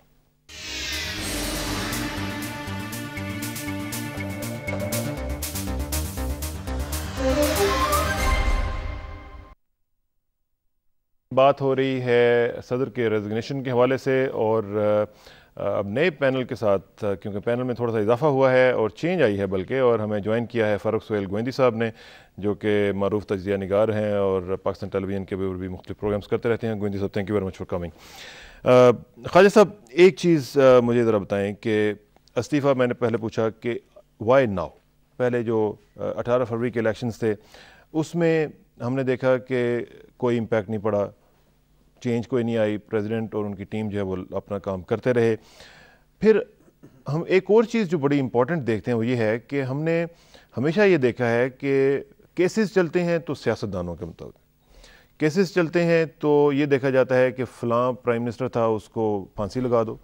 بات ہو رہی ہے صدر کے ریزگنیشن کے حوالے سے، اور اب نئے پینل کے ساتھ، کیونکہ پینل میں تھوڑا سا اضافہ ہوا ہے اور چینج آئی ہے بلکہ، اور ہمیں جوائن کیا ہے فاروق سہیل گوئندی صاحب نے، جو کہ معروف تجزیہ نگار ہیں اور پاکستان ٹیلی ویژن کے اوپر بھی مختلف پروگرامز کرتے رہتے ہیں. گوئندی صاحب thank you very much for coming. Khawaja صاحب ایک چیز مجھے ذرا بتائیں کہ استعفیٰ میں نے پہلے پوچھا کہ وائی ناؤ. پہلے جو 18 فروری کے الیکشنز تھے اس میں ہم نے دیکھا کہ کوئی امپیکٹ نہیں پڑا، چینج کوئی نہیں آئی، پریزیڈنٹ اور ان کی ٹیم جو ہے وہ اپنا کام کرتے رہے. پھر ہم ایک اور چیز جو بڑی امپورٹنٹ دیکھتے ہیں وہ یہ ہے کہ ہم نے ہمیشہ یہ دیکھا ہے کہ کیسز چلتے ہیں تو سیاستدانوں کے مطابق کیسز چلتے ہیں، تو یہ دیکھا جاتا ہے کہ فلاں پرائم منسٹر تھا اس کو پھانسی لگا دو،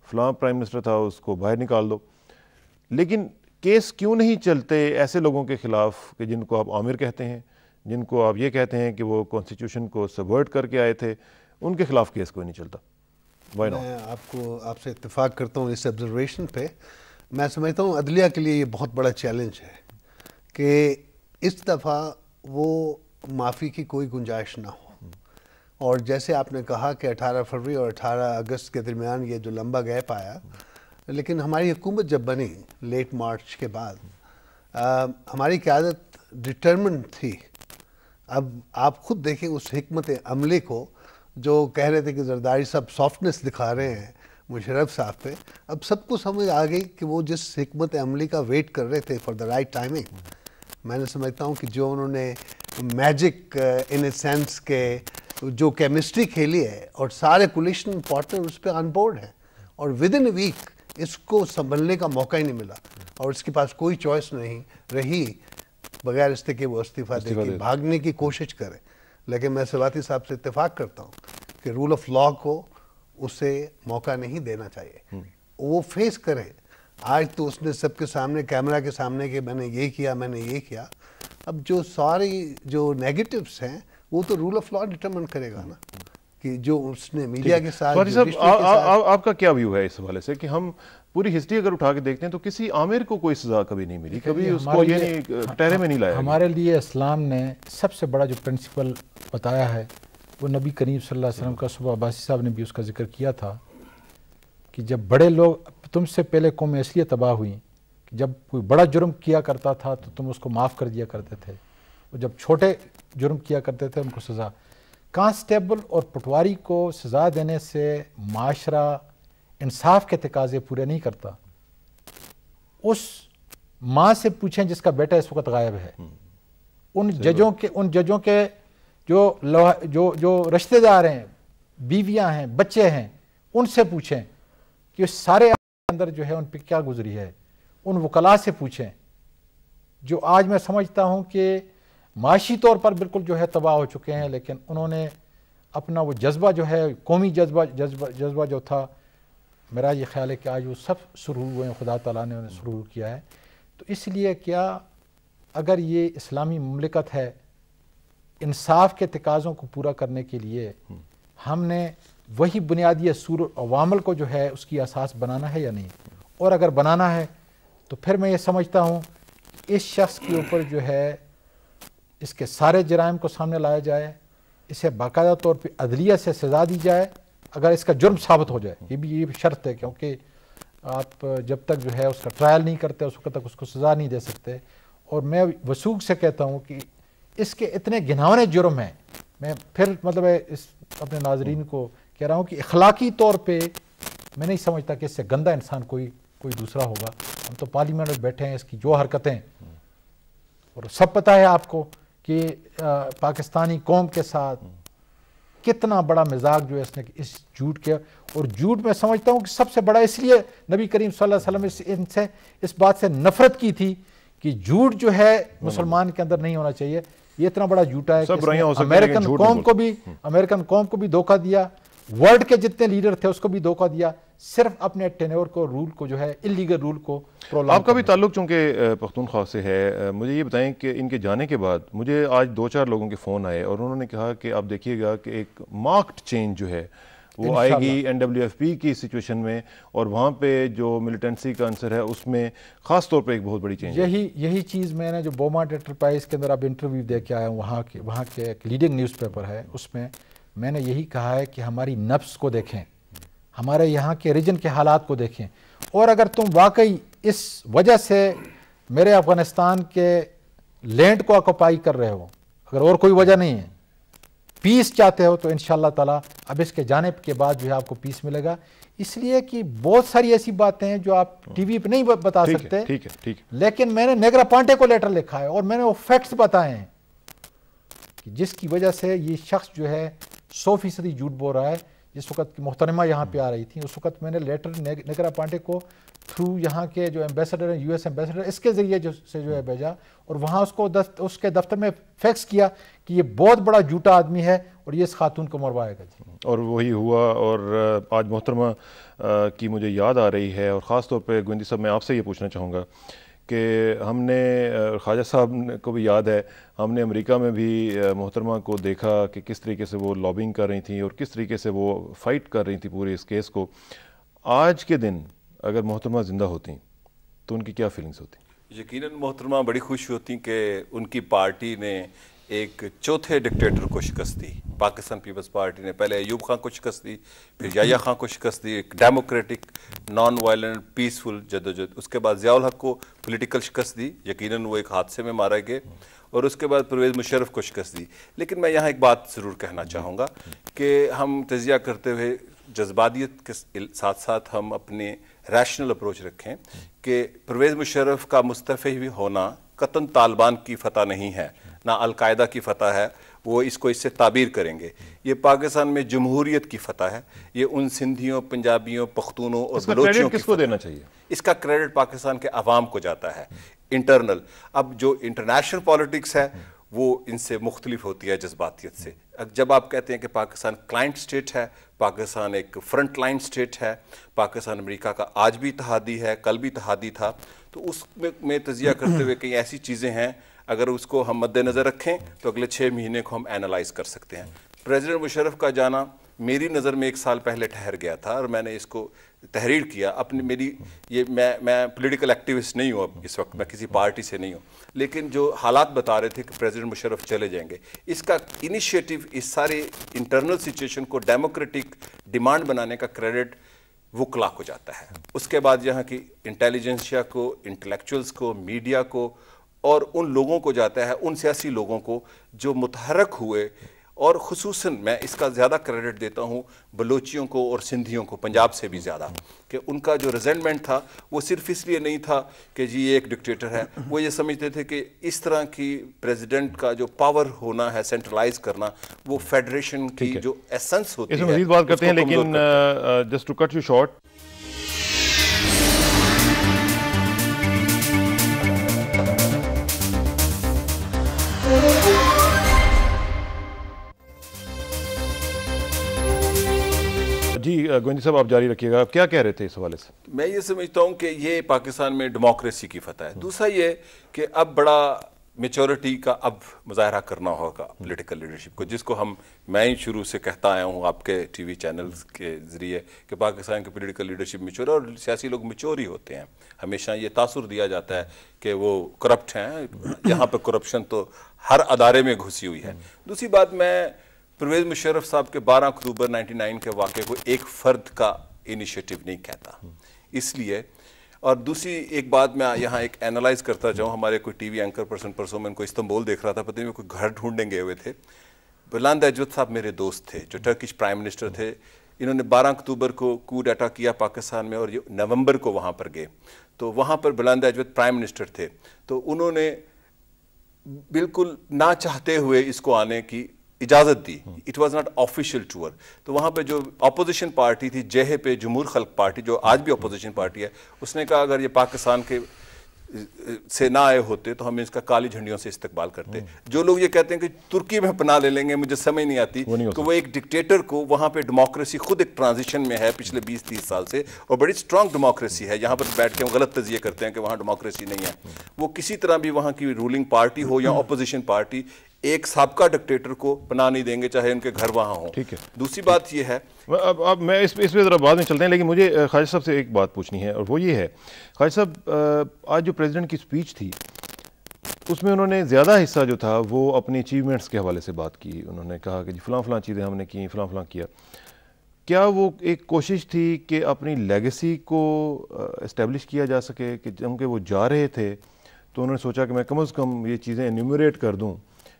فلاں پرائم منسٹر تھا اس کو باہر نکال دو. لیکن کیس کیوں نہیں چلتے ایسے لوگوں کے خلاف کہ جن کو آپ عامر کہتے ہیں، جن کو آپ یہ کہتے ہیں کہ وہ کانسٹیٹیوشن کو سبورٹ کر کے آئے تھے، ان کے خلاف کیس کوئی نہیں چلتا؟ میں آپ سے اتفاق کرتا ہوں اس آبزرویشن پہ. میں سمجھتا ہوں عدلیہ کے لیے یہ بہت بڑا چیلنج ہے کہ اس دفعہ وہ معافی کی کوئی گنجائش نہ ہو. اور جیسے آپ نے کہا کہ 18 فروری اور 18 اگست کے درمیان یہ جو لمبا گیپ آیا، لیکن ہماری حکومت جب بنی لیٹ مارچ کے بعد، ہماری قیادت ڈٹرمنٹ تھی. اب آپ خود دیکھیں اس حکمت عملی کو، جو کہہ رہے تھے کہ زرداری صاحب سافٹنس دکھا رہے ہیں مشرف صاحب پہ، اب سب کو سمجھ آ گئی کہ وہ جس حکمت عملی کا ویٹ کر رہے تھے فار دا رائٹ ٹائمنگ. میں نے سمجھتا ہوں کہ جو انہوں نے میجک ان اے سینس کے جو کیمسٹری کھیلی ہے، اور سارے کولیشن پارٹنر اس پہ آن بورڈ ہیں، اور ود ان اے ویک اس کو سنبھلنے کا موقع ہی نہیں ملا، اور اس کے پاس کوئی چوائس نہیں رہی بغیر اس کے وہ استعفیٰ دے کے بھاگنے کی کوشش کرے. لیکن میں سواتی صاحب سے اتفاق کرتا ہوں کہ رول آف لا کو اسے موقع نہیں دینا چاہیے. وہ فیس کرے. آج تو اس نے سب کے سامنے، کیمرہ کے سامنے، کہ میں نے یہ کیا، میں نے یہ کیا. اب جو ساری جو نیگیٹوز ہیں وہ تو رول آف لا ڈٹرمن کرے گا نا، کہ جو اس نے میڈیا کے ساتھ. آپ کا کیا ویو ہے اس حوالے سے کہ ہم پوری ہسٹری اگر اٹھا کے دیکھتے ہیں تو کسی عامر کو کوئی سزا کبھی نہیں ملی، کبھی اس کو یہ نہیں ٹہرے میں نہیں لایا؟ ہمارے لیے اسلام نے سب سے بڑا جو پرنسپل بتایا ہے وہ نبی کریم صلی اللہ علیہ وسلم کا، صبح عباسی صاحب نے بھی اس کا ذکر کیا تھا کہ جب بڑے لوگ، تم سے پہلے قومیں اس لیے تباہ ہوئیں کہ جب کوئی بڑا جرم کیا کرتا تھا تو تم اس کو معاف کر دیا کرتے تھے، اور جب چھوٹے جرم کیا کرتے تھے ان کو سزا. کانسٹیبل اور پٹواری کو سزا دینے سے معاشرہ انصاف کے تقاضے پورے نہیں کرتا. اس ماں سے پوچھیں جس کا بیٹا اس وقت غائب ہے، ان ججوں کے جو رشتہ دار ہیں، بیویاں ہیں، بچے ہیں، ان سے پوچھیں کہ سارے اندر جو ہے ان پہ کیا گزری ہے. ان وکلاء سے پوچھیں جو آج میں سمجھتا ہوں کہ معاشی طور پر بالکل جو ہے تباہ ہو چکے ہیں، لیکن انہوں نے اپنا وہ جذبہ جو ہے، قومی جذبہ جو تھا، میرا یہ خیال ہے کہ آج وہ سب شروع ہوئے ہیں، خدا تعالیٰ نے انہیں شروع کیا ہے. تو اس لیے کیا اگر یہ اسلامی مملکت ہے، انصاف کے تقاضوں کو پورا کرنے کے لیے ہم نے وہی بنیادی اصول عوامل کو جو ہے اس کی اساس بنانا ہے یا نہیں. اور اگر بنانا ہے تو پھر میں یہ سمجھتا ہوں اس شخص کے اوپر جو ہے اس کے سارے جرائم کو سامنے لایا جائے، اسے باقاعدہ طور پہ عدلیہ سے سزا دی جائے اگر اس کا جرم ثابت ہو جائے. یہ شرط ہے، کیونکہ آپ جب تک جو ہے اس کا ٹرائل نہیں کرتے اس وقت تک اس کو سزا نہیں دے سکتے. اور میں وثوق سے کہتا ہوں کہ اس کے اتنے گھناونے جرم ہیں. میں پھر مطلب اس اپنے ناظرین کو کہہ رہا ہوں کہ اخلاقی طور پہ میں نہیں سمجھتا کہ اس سے گندا انسان کوئی دوسرا ہوگا. ہم تو پارلیمنٹ میں بیٹھے ہیں، اس کی جو حرکتیں، اور سب پتہ ہے آپ کو کہ پاکستانی قوم کے ساتھ کتنا بڑا مزاج جو ہے اس نے اس جھوٹ کے. اور جھوٹ میں سمجھتا ہوں کہ سب سے بڑا اس لیے نبی کریم صلی اللہ علیہ وسلم اس بات سے نفرت کی تھی کہ جھوٹ جو ہے مسلمان کے اندر نہیں ہونا چاہیے. یہ اتنا بڑا جھوٹا ہے کہ امریکن قوم کو بھی دھوکہ دیا، ورلڈ کے جتنے لیڈر تھے اس کو بھی دھوکہ دیا، صرف اپنے ٹینور کو، رول کو جو ہے اللیگل رول کو. آپ کا بھی تعلق چونکہ پختونخوا سے ہے، مجھے یہ بتائیں کہ ان کے جانے کے بعد مجھے آج 2-4 لوگوں کے فون آئے اور انہوں نے کہا کہ آپ دیکھیے گا کہ ایک مارکڈ چینج جو ہے وہ آئے گی NWFP کی سچویشن میں، اور وہاں پہ جو ملیٹنسی کا عنصر ہے اس میں خاص طور پہ ایک بہت بڑی چینج. یہی چیز میں نے جو بومارٹ انٹرپرائز کے اندر اب انٹرویو دے کے آیا ہوں، وہاں کے ایک لیڈنگ نیوز پیپر ہے، اس میں نے یہی کہا ہے کہ ہماری نفس کو دیکھیں، ہمارے یہاں کے ریجن کے حالات کو دیکھیں، اور اگر تم واقعی اس وجہ سے میرے افغانستان کے لینڈ کو آکوپائی کر رہے ہو، اگر اور کوئی وجہ نہیں ہے، پیس چاہتے ہو، تو انشاءاللہ تعالیٰ اب اس کے جانب کے بعد جو ہے آپ کو پیس ملے گا. اس لیے کہ بہت ساری ایسی باتیں ہیں جو آپ ٹی وی پہ نہیں بتا سکتے، لیکن میں نے نیگرا پانڈے کو لیٹر لکھا ہے اور میں نے وہ فیکٹس بتائے ہیں کہ جس کی وجہ سے یہ شخص جو ہے 100% جھوٹ بول رہا ہے. جس وقت محترمہ یہاں پہ آ رہی تھی اس وقت میں نے لیٹر نیگرا پانڈے کو تھرو یہاں کے جو ایمبیسڈر ہیں، US ایمبیسڈر، اس کے ذریعے سے جو ہے بھیجا، اور وہاں اس کے دفتر میں فیکس کیا کہ یہ بہت بڑا جھوٹا آدمی ہے اور یہ اس خاتون کو مروائے گا. اور وہی ہوا. اور آج محترمہ کی مجھے یاد آ رہی ہے، اور خاص طور پہ گوندی صاحب میں آپ سے یہ پوچھنا چاہوں گا کہ ہم نے خواجہ صاحب کو بھی یاد ہے، ہم نے امریکہ میں بھی محترمہ کو دیکھا کہ کس طریقے سے وہ لابنگ کر رہی تھیں اور کس طریقے سے وہ فائٹ کر رہی تھیں پورے اس کیس کو. آج کے دن اگر محترمہ زندہ ہوتی تو ان کی کیا فیلنگز ہوتی؟ یقیناً محترمہ بڑی خوش ہوتی کہ ان کی پارٹی نے ایک چوتھے ڈکٹیٹر کو شکست دی. پاکستان پیپلز پارٹی نے پہلے ایوب خان کو شکست دی، پھر یحییٰ خان کو شکست دی، ایک ڈیموکریٹک نان وائلنٹ پیسفل جدوجہد. اس کے بعد ضیاء الحق کو پولیٹیکل شکست دی، یقیناً وہ ایک حادثے میں مارے گئے، اور اس کے بعد پرویز مشرف کو شکست دی. لیکن میں یہاں ایک بات ضرور کہنا چاہوں گا کہ ہم تجزیہ کرتے ہوئے جذباتیت کے ساتھ ساتھ ہم اپنے ریشنل اپروچ رکھیں کہ پرویز مشرف کا مستعفی ہونا قطعاً طالبان کی فتح نہیں ہے، نہ القاعدہ کی فتح ہے. وہ اس کو اس سے تعبیر کریں گے. یہ پاکستان میں جمہوریت کی فتح ہے. یہ ان سندھیوں، پنجابیوں، پختونوں اور بلوچیوں کس کو دینا چاہیے؟ اس کا کریڈٹ پاکستان کے عوام کو جاتا ہے انٹرنل. اب جو انٹرنیشنل پالیٹکس ہے وہ ان سے مختلف ہوتی ہے جذباتیت سے. جب آپ کہتے ہیں کہ پاکستان کلائنٹ سٹیٹ ہے، پاکستان ایک فرنٹ لائن سٹیٹ ہے، پاکستان امریکہ کا آج بھی اتحادی ہے، کل بھی اتحادی تھا، تو اس میں تجزیہ کرتے ہوئے کئی ایسی چیزیں ہیں اگر اس کو ہم مد نظر رکھیں تو اگلے 6 مہینے کو ہم اینالائز کر سکتے ہیں. پریزیڈنٹ مشرف کا جانا میری نظر میں 1 سال پہلے ٹھہر گیا تھا، اور میں نے اس کو تحریر کیا اپنی میں پولیٹیکل ایکٹیوسٹ نہیں ہوں اب اس وقت، میں کسی پارٹی سے نہیں ہوں، لیکن جو حالات بتا رہے تھے کہ پریزیڈنٹ مشرف چلے جائیں گے، اس کا انیشیٹو اس سارے انٹرنل سچویشن کو ڈیموکریٹک ڈیمانڈ بنانے کا کریڈٹ وکلا کو جاتا ہے. اس کے بعد یہاں کی انٹیلیجنسیا کو، انٹلیکچوئلز کو، میڈیا کو، اور ان لوگوں کو جاتا ہے، ان سیاسی لوگوں کو جو متحرک ہوئے. اور خصوصاً میں اس کا زیادہ کریڈٹ دیتا ہوں بلوچیوں کو اور سندھیوں کو، پنجاب سے بھی زیادہ، کہ ان کا جو ریزنٹمنٹ تھا وہ صرف اس لیے نہیں تھا کہ جی یہ ایک ڈکٹیٹر ہے. وہ یہ سمجھتے تھے کہ اس طرح کی پریزیڈنٹ کا جو پاور ہونا ہے، سینٹرلائز کرنا، وہ فیڈریشن کی جو ایسنس ہوتی ہے. اس میں مزید بات کرتے ہیں، لیکن just to cut you short, جی گوئندی صاحب آپ جاری رکھیے گا، آپ کیا کہہ رہے تھے اس حوالے سے؟ میں یہ سمجھتا ہوں کہ یہ پاکستان میں ڈیموکریسی کی فتح ہے. دوسرا یہ کہ اب بڑا میچورٹی کا اب مظاہرہ کرنا ہوگا پولیٹیکل لیڈرشپ کو، جس کو میں ہی شروع سے کہتا آیا ہوں آپ کے ٹی وی چینلز کے ذریعے کہ پاکستان کی پولیٹیکل لیڈرشپ میچور ہے، اور سیاسی لوگ میچور ہی ہوتے ہیں. ہمیشہ یہ تاثر دیا جاتا ہے کہ وہ کرپٹ ہیں. یہاں پہ کرپشن تو ہر ادارے میں گھسی ہوئی ہے. دوسری بات، میں پرویز مشرف صاحب کے 12 اکتوبر 99 کے واقعے کو ایک فرد کا انیشیٹو نہیں کہتا، اس لیے. اور دوسری ایک بات میں یہاں ایک اینالائز کرتا جاؤں، ہمارے کوئی ٹی وی اینکر پرسوں میں ان کو استنبول دیکھ رہا تھا، پتہ نہیں کوئی گھر ڈھونڈنے گئے ہوئے تھے. بلند اجود صاحب میرے دوست تھے جو ٹرکش پرائم منسٹر تھے. انہوں نے 12 اکتوبر کو کو ڈیٹا کیا پاکستان میں، اور یہ نومبر کو وہاں پر گئے. تو وہاں پر بلند اجود پرائم منسٹر تھے، تو انہوں نے بالکل نہ چاہتے ہوئے اس کو آنے کی اجازت دی. It was not official tour. تو وہاں پہ جو اپوزیشن پارٹی تھی جہے پہ جمہور خلق پارٹی، جو آج بھی اپوزیشن پارٹی ہے، اس نے کہا اگر یہ پاکستان کے سے نہ آئے ہوتے تو ہم اس کا کالی جھنڈیوں سے استقبال کرتے. جو لوگ یہ کہتے ہیں کہ ترکی میں پناہ لے لیں گے، مجھے سمجھ نہیں آتی کہ وہ ایک ڈکٹیٹر کو، وہاں پہ ڈیموکریسی خود ایک ٹرانزیشن میں ہے پچھلے 20-30 سال سے، اور بڑی اسٹرانگ ڈیموکریسی ہے. یہاں پر بیٹھ کے ہم غلط تجزیے کرتے ہیں کہ وہاں ڈیموکریسی نہیں ہے. وہ کسی طرح بھی وہاں کی رولنگ پارٹی ہو یا اپوزیشن پارٹی، ایک سابقہ ڈکٹیٹر کو پناہ نہیں دیں گے چاہے ان کے گھر وہاں ہوں. ٹھیک ہے. دوسری بات یہ ہے، اب میں اس پہ ذرا بعد میں چلتے ہیں، لیکن مجھے خواجہ صاحب سے ایک بات پوچھنی ہے، اور وہ یہ ہے خواجہ صاحب، آج جو پریزیڈنٹ کی اسپیچ تھی اس میں انہوں نے زیادہ حصہ جو تھا وہ اپنی اچیومنٹس کے حوالے سے بات کی. انہوں نے کہا کہ جی فلاں فلاں چیزیں ہم نے کی، فلاں فلاں کیا. کیا وہ ایک کوشش تھی کہ اپنی لیگیسی کو اسٹیبلش کیا جا سکے، کہ جب وہ جا رہے تھے تو انہوں نے سوچا کہ میں کم از کم یہ چیزیں انیومریٹ کر دوں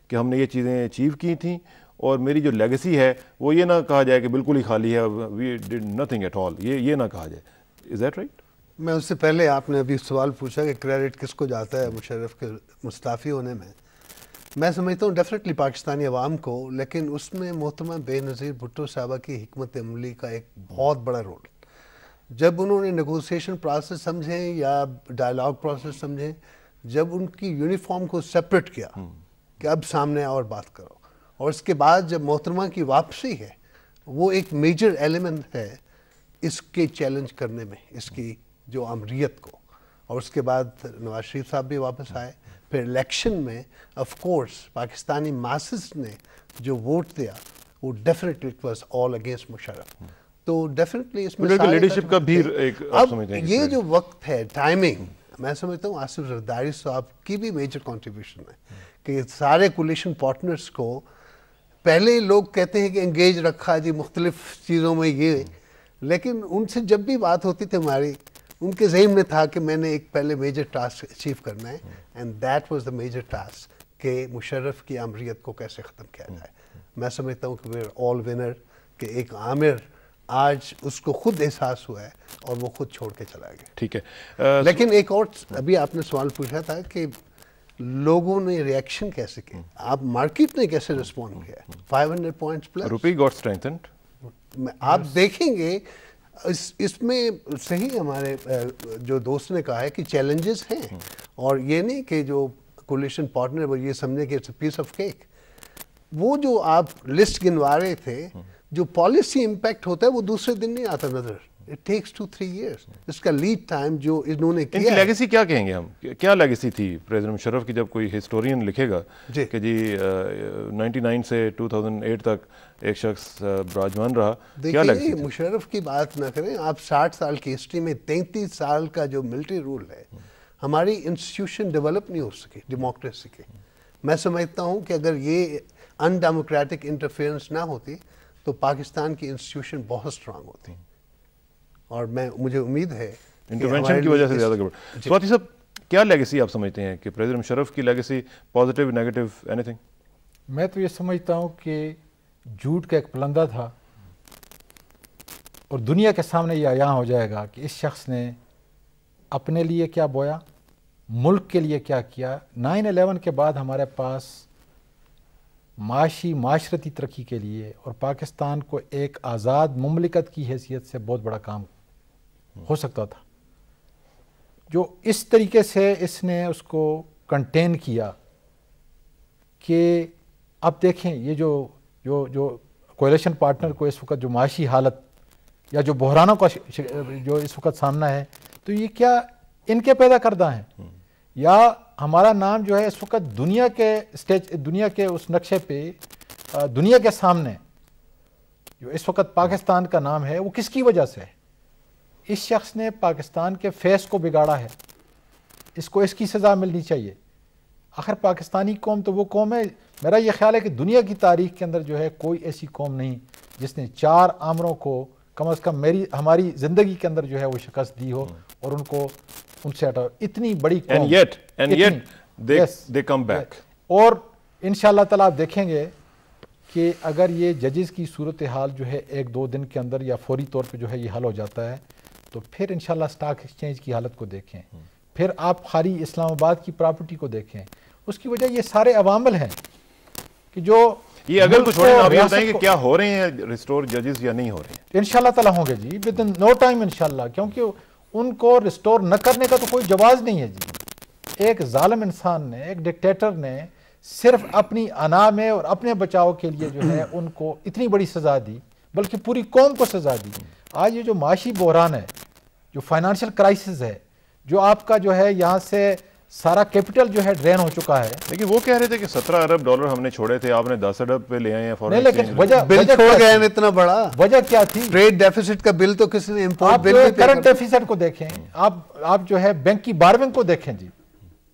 کہ ہم نے یہ چیزیں اچیو کی تھیں، اور میری جو لیگیسی ہے وہ یہ نہ کہا جائے کہ بالکل ہی خالی ہے، وی ڈڈ نتھنگ ایٹ آل، یہ نہ کہا جائے. Is that right? میں اس سے پہلے آپ نے ابھی سوال پوچھا کہ کریڈٹ کس کو جاتا ہے مشرف کے مستعفی ہونے میں سمجھتا ہوں ڈیفینیٹلی پاکستانی عوام کو، لیکن اس میں محترمہ بے نظیر بھٹو صاحبہ کی حکمت عملی کا ایک بہت بڑا رول. جب انہوں نے نیگوسیشن پروسیس سمجھیں یا ڈائلاگ پروسیس سمجھیں، جب ان کی یونیفارم کو سپریٹ کیا کہ اب سامنے اور بات کرو، اور اس کے بعد جب محترمہ کی واپسی ہے، وہ ایک میجر ایلیمنٹ ہے اس کے چیلنج کرنے میں، اس کی جو امریت کو. اور اس کے بعد نواز شریف صاحب بھی واپس آئے. پھر الیکشن میں آف کورس پاکستانی ماسز نے جو ووٹ دیا وہ definitely it was all against Musharraf. تو ڈیفینیٹلی اس میں لیڈرشپ کا بھی ایک اب یہ جو وقت ہے ٹائمنگ، میں سمجھتا ہوں آصف زرداری صاحب کی بھی میجر کنٹریبیوشن ہے کہ سارے کولیشن پارٹنرز کو پہلے لوگ کہتے ہیں کہ انگیج رکھا جی مختلف چیزوں میں یہ، لیکن ان سے جب بھی بات ہوتی تھی ہماری، ان کے ذہن میں تھا کہ میں نے ایک پہلے میجر ٹاسک اچیو کرنا ہے، and that was the major task کہ مشرف کی آمریت کو کیسے ختم کیا جائے. میں سمجھتا ہوں کہ وی آر آل ونر، کہ ایک عامر آج اس کو خود احساس ہوا ہے اور وہ خود چھوڑ کے چلا گیا. ٹھیک ہے. لیکن ایک اور ابھی آپ نے سوال پوچھا تھا کہ لوگوں نے ریئیکشن کیسے کیا، آپ مارکیٹ نے کیسے رسپونڈ کیا. 500 پوائنٹس پلس روپی گاٹ اسٹرینتھنڈ. آپ دیکھیں گے اس میں صحیح ہمارے جو دوست نے کہا ہے کہ چیلنجز ہیں، اور یہ نہیں کہ جو کولیشن پارٹنر وہ یہ سمجھے کہ it's a piece of cake. وہ جو آپ لسٹ گنوا رہے تھے، جو پالیسی امپیکٹ ہوتا ہے وہ دوسرے دن نہیں آتا نظر. It takes 2-3 years. اس کا لیڈ ٹائم جو انہوں نے کیا. لیگیسی کیا کہیں گے ہم، کیا لیگیسی تھی پریزیڈنٹ مشرف کی؟ جب کوئی ہسٹورین لکھے گا کہ جی 99 سے 2008 تک ایک شخص براجمان رہا، کیا لیگیسی تھی؟ مشرف کی بات نہ کریں آپ. 60 سال کی ہسٹری میں 33 سال کا جو ملٹری رول ہے، ہماری انسٹیٹیوشن ڈیولپ نہیں ہو سکی ڈیموکریسی کے. میں سمجھتا ہوں کہ اگر یہ ان ڈیموکریٹک انٹرفیئرنس نہ ہوتی تو پاکستان کی انسٹیٹیوشن بہت اسٹرانگ ہوتی. اور مجھے امید ہے انٹرونشن کی وجہ سے زیادہ گڑبڑ. سواتی صاحب کیا لیگیسی آپ سمجھتے ہیں کہ پریزیڈنٹ مشرف کی legacy positive negative any thing? میں تو یہ سمجھتا ہوں کہ جھوٹ کا ایک پلندہ تھا، اور دنیا کے سامنے یہ عیاں ہو جائے گا کہ اس شخص نے اپنے لیے کیا بویا، ملک کے لیے کیا کیا. 9/11 کے بعد ہمارے پاس معاشی معاشرتی ترقی کے لیے اور پاکستان کو ایک آزاد مملکت کی حیثیت سے بہت بڑا کام ہو سکتا تھا. جو اس طریقے سے اس نے اس کو کنٹین کیا کہ اب دیکھیں یہ جو کولیشن پارٹنر کو اس وقت جو معاشی حالت یا جو بحرانوں کا جو اس وقت سامنا ہے، تو یہ کیا ان کے پیدا کردہ ہیں، یا ہمارا نام جو ہے اس وقت دنیا کے اس نقشے پہ دنیا کے سامنے جو اس وقت پاکستان کا نام ہے وہ کس کی وجہ سے ہے؟ اس شخص نے پاکستان کے فیس کو بگاڑا ہے. اس کو اس کی سزا ملنی چاہیے. آخر پاکستانی قوم تو وہ قوم ہے، میرا یہ خیال ہے کہ دنیا کی تاریخ کے اندر جو ہے کوئی ایسی قوم نہیں جس نے 4 آمروں کو کم از کم ہماری زندگی کے اندر جو ہے وہ شکست دی ہو اور ان سے ہٹاؤ. اتنی بڑی قوم and yet they come back. اور انشاءاللہ تعالیٰ آپ دیکھیں گے کہ اگر یہ ججز کی صورتحال جو ہے 1-2 دن کے اندر یا فوری طور پہ جو ہے یہ حل ہو جاتا ہے، تو پھر انشاءاللہ اسٹاک ایکسچینج کی حالت کو دیکھیں، پھر آپ خالی اسلام آباد کی پراپرٹی کو دیکھیں. اس کی وجہ یہ سارے عوامل ہیں کہ جو یہ اگر کچھ چھوڑیں آپ یہ بتائیں کہ کیا ہو رہے ہیں ریسٹور ججز یا نہیں ہو رہے ہیں؟ انشاءاللہ تعالیٰ ہوں گے جی ود ان نو ٹائم انشاءاللہ، کیونکہ ان کو ریسٹور نہ کرنے کا تو کوئی جواز نہیں ہے جی. ایک ظالم انسان نے، ایک ڈکٹیٹر نے صرف اپنی انا میں اور اپنے بچاؤ کے لیے جو ہے ان کو اتنی بڑی سزا دی، بلکہ پوری قوم کو سزا دی. آج یہ جو معاشی بحران ہے، جو فائنانشیل کرائسس ہے، جو آپ کا جو ہے یہاں سے سارا کیپٹل جو ہے ڈرین ہو چکا ہے. لیکن وہ کہہ رہے تھے کہ 17 ارب ڈالر ہم نے چھوڑے تھے، آپ نے 10 ارب پہ لے آئے ہیں فورن لیکن بل چھوڑ گئے ہیں اتنا بڑا. وجہ کیا تھی؟ ٹریڈ ڈیفیسٹ کا بل تو کسی نے امپورٹ بل کرنٹ ڈیفیسٹ کو دیکھیں، آپ جو ہے بینک کی بارونگ کو دیکھیں جی.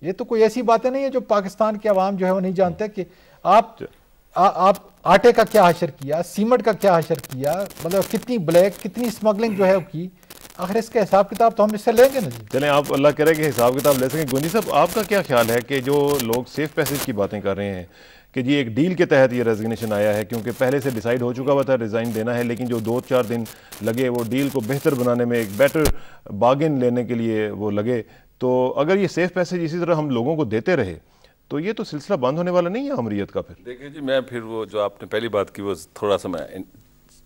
یہ تو کوئی ایسی باتیں نہیں ہے جو پاکستان کے عوام جو ہے وہ نہیں جانتے کہ آپ آٹے کا کیا حشر کیا، سیمنٹ کا کیا حشر کیا، مطلب کتنی بلیک کتنی اسمگلنگ جو ہے کی. آخر اس کا حساب کتاب تو ہم اس سے لیں گے نا جی. چلیں آپ اللہ کرے کہ حساب کتاب لے سکیں. گونجی صاحب آپ کا کیا خیال ہے کہ جو لوگ سیف پیسیج کی باتیں کر رہے ہیں کہ جی ایک ڈیل کے تحت یہ ریزگنیشن آیا ہے، کیونکہ پہلے سے ڈیسائیڈ ہو چکا ہوا تھا ریزائن دینا ہے، لیکن جو 2-4 دن لگے وہ ڈیل کو بہتر بنانے میں، ایک بیٹر بارگن لینے کے لیے وہ لگے، تو اگر یہ سیف پیسیج اسی طرح ہم لوگوں کو دیتے رہے تو یہ تو سلسلہ بند ہونے والا نہیں ہے امریت کا؟ پھر دیکھیں جی، میں پھر وہ جو آپ نے پہلی بات کی وہ تھوڑا سا میں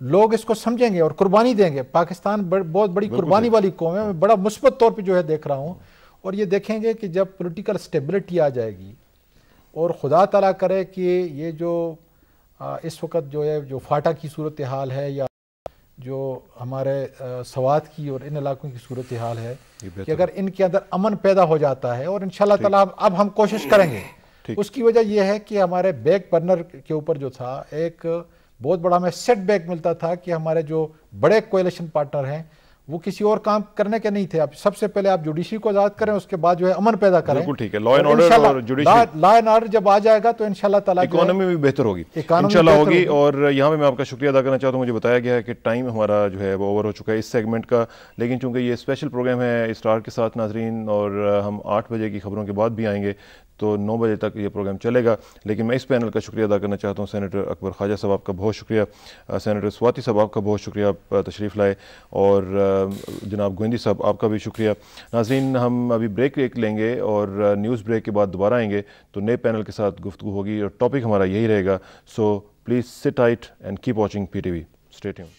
لوگ اس کو سمجھیں گے اور قربانی دیں گے. پاکستان بہت بڑی قربانی والی قوم ہے. میں بڑا مثبت طور پہ جو ہے دیکھ رہا ہوں, اور یہ دیکھیں گے کہ جب پولیٹیکل اسٹیبلٹی آ جائے گی اور خدا تعالیٰ کرے کہ یہ جو اس وقت جو ہے جو فاٹا کی صورتحال ہے یا جو ہمارے سوات کی اور ان علاقوں کی صورتحال ہے کہ اگر ان کے اندر امن پیدا ہو جاتا ہے, اور انشاءاللہ تعالیٰ اب ہم کوشش کریں گے. اس کی وجہ یہ ہے کہ ہمارے بیک برنر کے اوپر جو تھا ایک بہت بڑا ہمیں سیٹ بیک ملتا تھا کہ ہمارے جو بڑے کولیشن پارٹنر ہیں وہ کسی اور کام کرنے کے نہیں تھے. اب سب سے پہلے آپ جوڈیشری کو آزاد کریں, اس کے بعد جو ہے امن پیدا کریں. بالکل ٹھیک ہے. لا اینڈ آرڈر اور جوڈیشری, لا اینڈ آرڈر جب آ جائے گا تو انشاءاللہ تعالیٰ اکانومی بھی بہتر ہوگی, انشاءاللہ ہوگی. اور یہاں پہ میں آپ کا شکریہ ادا کرنا چاہتا ہوں. مجھے بتایا گیا ہے کہ ٹائم ہمارا جو ہے وہ اوور ہو چکا ہے اس سیگمنٹ کا, لیکن چونکہ یہ اسپیشل پروگرام ہے اسٹار کے ساتھ ناظرین, اور ہم 8 بجے کی خبروں کے بعد بھی آئیں گے تو 9 بجے تک یہ پروگرام چلے گا. لیکن میں اس پینل کا شکریہ ادا کرنا چاہتا ہوں. سینیٹر اکبر خواجہ صاحب آپ کا بہت شکریہ, سینیٹر سواتی صاحب آپ کا بہت شکریہ, آپ تشریف لائے, اور جناب گوئندی صاحب آپ کا بھی شکریہ. ناظرین ہم ابھی بریک لیں گے اور نیوز بریک کے بعد دوبارہ آئیں گے تو نئے پینل کے ساتھ گفتگو ہوگی, اور ٹاپک ہمارا یہی رہے گا. سو پلیز سٹ tight and keep watching PTV. Stay tuned.